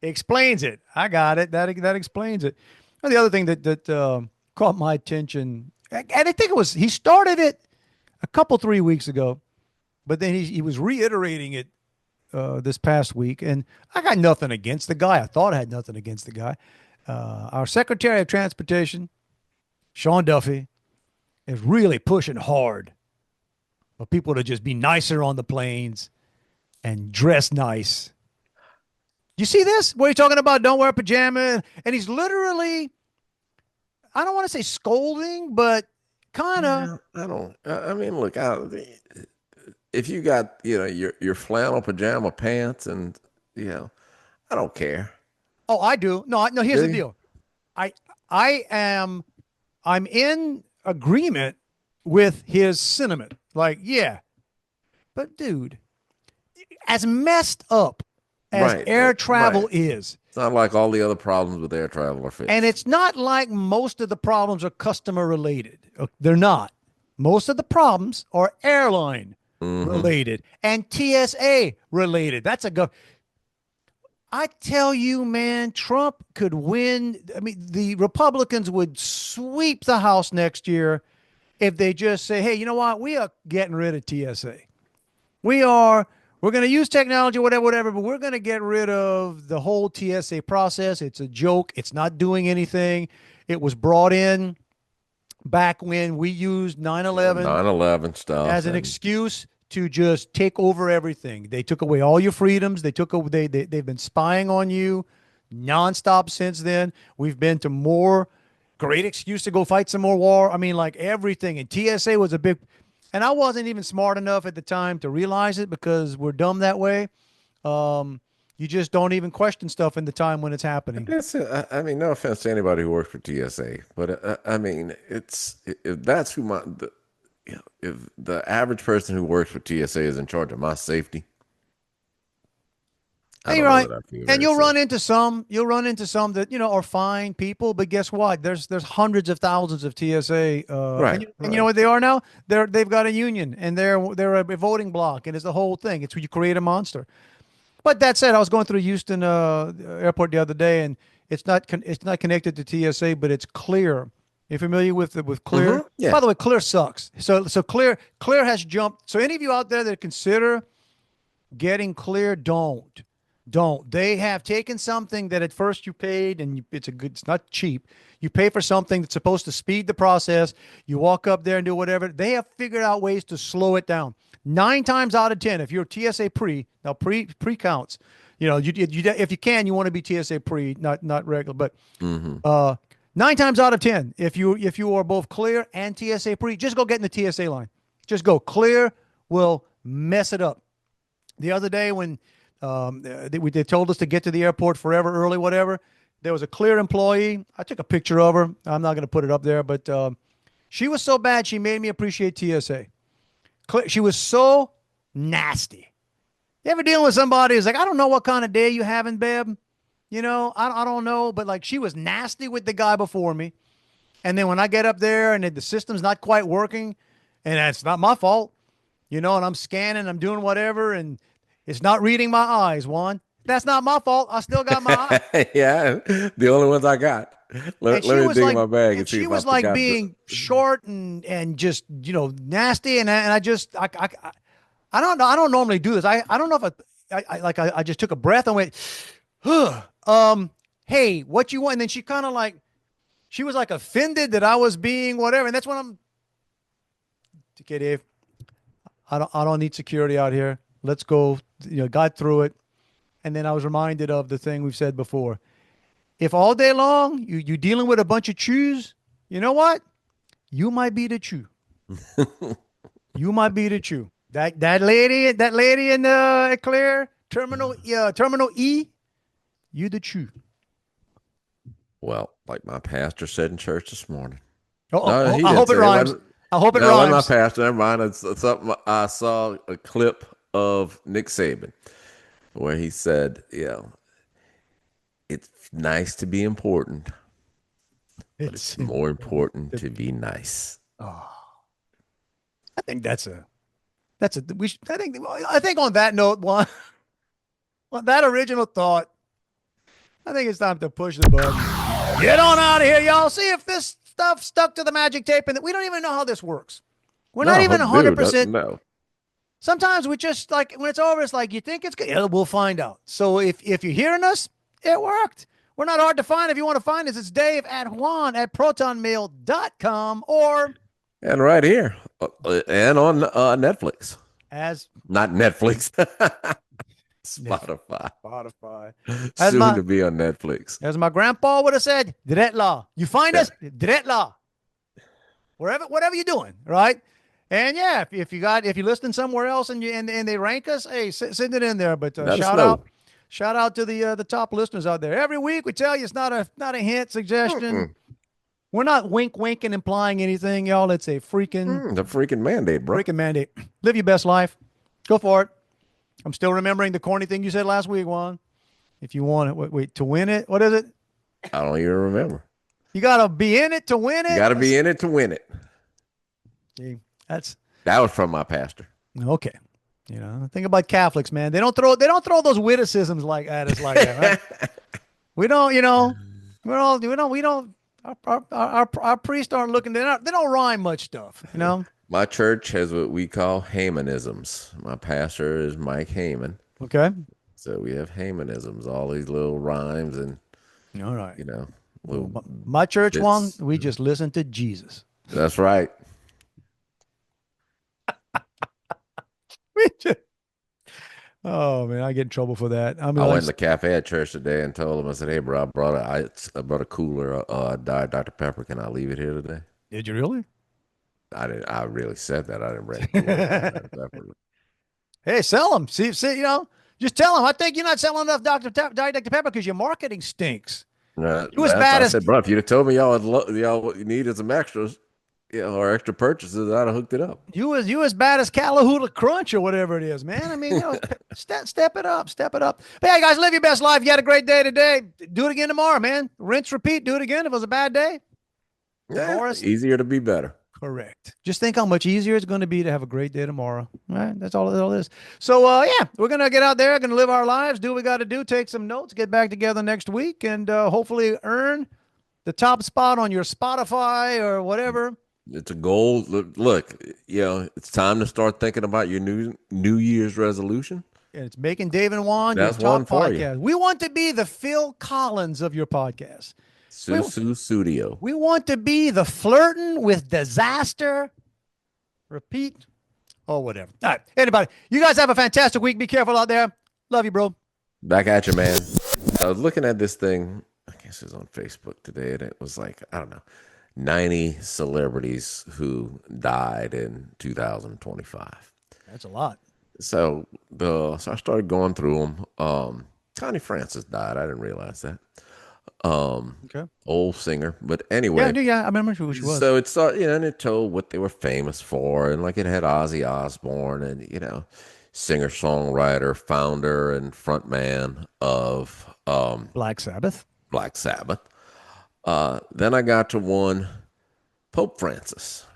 explains it. I got it. That explains it. And the other thing that caught my attention, and I think he started it a couple 3 weeks ago, but then he was reiterating it this past week. And I got nothing against the guy. I thought I had nothing against the guy. Our Secretary of Transportation, Sean Duffy, is really pushing hard for people to just be nicer on the planes and dress nice. You see this? Where he's talking about don't wear pajamas, and he's literally, I don't want to say scolding, but kind of. I mean, look, if you got your flannel pajama pants, and I don't care. Oh, I do. No. Here's the deal. I'm in agreement with his sentiment. Like, yeah, but dude, as messed up as air travel is, it's not like all the other problems with air travel are fixed. and it's not like most of the problems are customer related. They're not. Most of the problems are airline related and TSA related. That's I tell you, man, Trump could win. I mean, the Republicans would sweep the House next year if they just say, hey, you know what? We are getting rid of TSA. We're going to use technology, whatever, but we're going to get rid of the whole TSA process. It's a joke. It's not doing anything. It was brought in back when we used 9/11 stuff as an excuse to just take over everything. They took away all your freedoms. They've been spying on you nonstop since then. We've been to more great excuse to go fight some more war. I mean, like everything. And TSA was a big, and I wasn't even smart enough at the time to realize it because we're dumb that way. You just don't even question stuff in the time when it's happening. I mean, no offense to anybody who works for TSA, but I mean, if that's who if the average person who works for TSA is in charge of my safety, I Hey, don't know right. that I feel And very you'll safe. run into some that, are fine people, but guess what? There's hundreds of thousands of TSA, Right, and you know right. what they are now? They've got a union and they're a voting block, and it's the whole thing. It's where you create a monster. But that said, I was going through Houston airport the other day, and it's not connected to TSA, but it's Clear. You familiar with Clear? Yeah. By the way, Clear sucks. So Clear has jumped. So any of you out there that consider getting Clear, don't. They have taken something that at first you paid, and it's not cheap. You pay for something that's supposed to speed the process. You walk up there and do whatever. They have figured out ways to slow it down. 9 times out of 10, if you're TSA now pre counts. If you can, you want to be TSA pre, not regular. But Mm-hmm. 9 times out of 10, if you are both Clear and TSA pre, just go get in the TSA line. Just go. Clear will mess it up. The other day when they told us to get to the airport forever early, whatever, there was a Clear employee. I took a picture of her. I'm not going to put it up there, but she was so bad she made me appreciate TSA. She was so nasty. You ever dealing with somebody who's like, I don't know what kind of day you having, babe? I don't know, but like she was nasty with the guy before me. And then when I get up there and the system's not quite working, and it's not my fault, and I'm scanning, I'm doing whatever, and it's not reading my eyes, Juan. That's not my fault. I still got my eyes. Yeah, the only ones I got. Let me dig in my bag and And see she if I was like forgot. being short and just, nasty. And I don't know. I don't normally do this. I don't know if I just took a breath and went, huh, hey, what you want? And then she was like offended that I was being whatever. And that's when I'm, okay, Dave, I don't need security out here. Let's go. Got through it. And then I was reminded of the thing we've said before. If all day long you dealing with a bunch of chews, you know what? You might be the chew. You might be the chew. That lady in the Clear Terminal E, you the chew. Well, like my pastor said in church this morning. I He didn't hope it say rhymes. I hope it No, it wasn't rhymes. my pastor. Never mind. It's something I saw a clip of Nick Saban where he said, it's nice to be important, but it's more important to be nice. Oh, I think I think on that note, one, on that original thought, I think it's time to push the button. Get on out of here, y'all. See if this stuff stuck to the magic tape, and we don't even know how this works. We're not even 100%. No. Sometimes we just like when it's over, it's like you think it's good. Yeah, we'll find out. So if you're hearing us, it worked. We're not hard to find. If you want to find us, it's Dave at Juan at protonmail.com or And right here, and on Netflix. Not Netflix. Spotify. Soon to be on Netflix. As my grandpa would have said, Dretla. You find us, Dretla. Whatever you're doing, right? And yeah, if you're listening somewhere else and they rank us, hey, send it in there. But shout out to the top listeners out there. Every week we tell you it's not a hint, suggestion. We're not winking, implying anything, y'all. It's a freaking mandate, bro. Freaking mandate. Live your best life. Go for it. I'm still remembering the corny thing you said last week, Juan. If you want it, wait, to win it, what is it? I don't even remember. You gotta be in it to win it. You gotta be in it to win it. See, that was from my pastor. Okay. Think about Catholics, man. They don't throw those witticisms like at us like that, right? We don't. Our priests aren't looking. They don't rhyme much stuff. My church has what we call Heymanisms. My pastor is Mike Heyman. Okay. So we have Heymanisms, all these little rhymes and all right. My church one, we just listen to Jesus. That's right. Oh man, I get in trouble for that. I went in the cafe at church today and told him, I said, "Hey, bro, I brought a cooler Diet Dr. Pepper. Can I leave it here today?" Did you really? I didn't. I really said that. I didn't bring a cooler Dr. Pepper. Hey, sell them. See, Just tell them. I think you're not selling enough Diet Dr. Pepper because your marketing stinks. You as I bad as said, bro, if you'd have told me y'all what you needed some extras, or extra purchases, I'd have hooked it up. you as bad as Catahoula Crunch or whatever it is, man. I mean, step it up. But hey, guys, live your best life. You had a great day today. Do it again tomorrow, man. Rinse, repeat. Do it again if it was a bad day. Yeah, easier to be better. Correct. Just think how much easier it's going to be to have a great day tomorrow. All right, that's all it is. So, we're going to get out there, going to live our lives, do what we got to do, take some notes, get back together next week, and hopefully earn the top spot on your Spotify or whatever. It's a goal. Look, it's time to start thinking about your New Year's resolution. And it's making Dave and Juan That's your top one for podcast. you. We want to be the Phil Collins of your podcast. Susu Studio. We want to be the flirting with disaster. Repeat. Or whatever. All right. Anybody, you guys have a fantastic week. Be careful out there. Love you, bro. Back at you, man. I was looking at this thing. I guess it was on Facebook today, and it was like, I don't know, 90 celebrities who died in 2025. That's a lot. So I started going through them. Connie Francis died. I didn't realize that. Okay. Old singer, but anyway. Yeah, I remember who she was. So it's and it told what they were famous for, and like it had Ozzy Osbourne, and singer songwriter, founder, and frontman of Black Sabbath. Then I got to one, Pope Francis.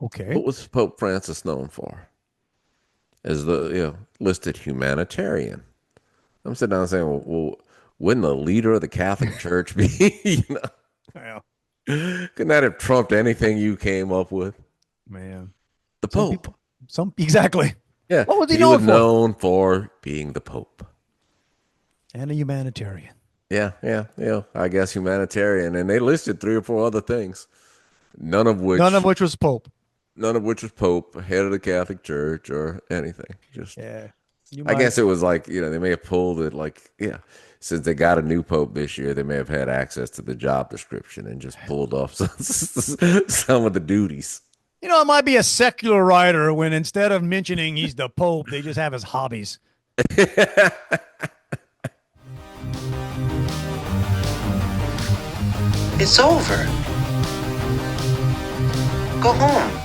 Okay. What was Pope Francis known for? As the listed humanitarian. I'm sitting down saying, well, wouldn't the leader of the Catholic Church be? Yeah. Couldn't that have trumped anything you came up with? Man. The Pope. Exactly. Yeah. What was he known for being the Pope. And a humanitarian. Yeah. I guess humanitarian. And they listed 3 or 4 other things. None of which was Pope. None of which was Pope, head of the Catholic Church, or anything. Just yeah. I guess it was like, they may have pulled it since they got a new Pope this year, they may have had access to the job description and just pulled off some of the duties. It might be a secular writer when instead of mentioning he's the Pope, they just have his hobbies. It's over. Go home.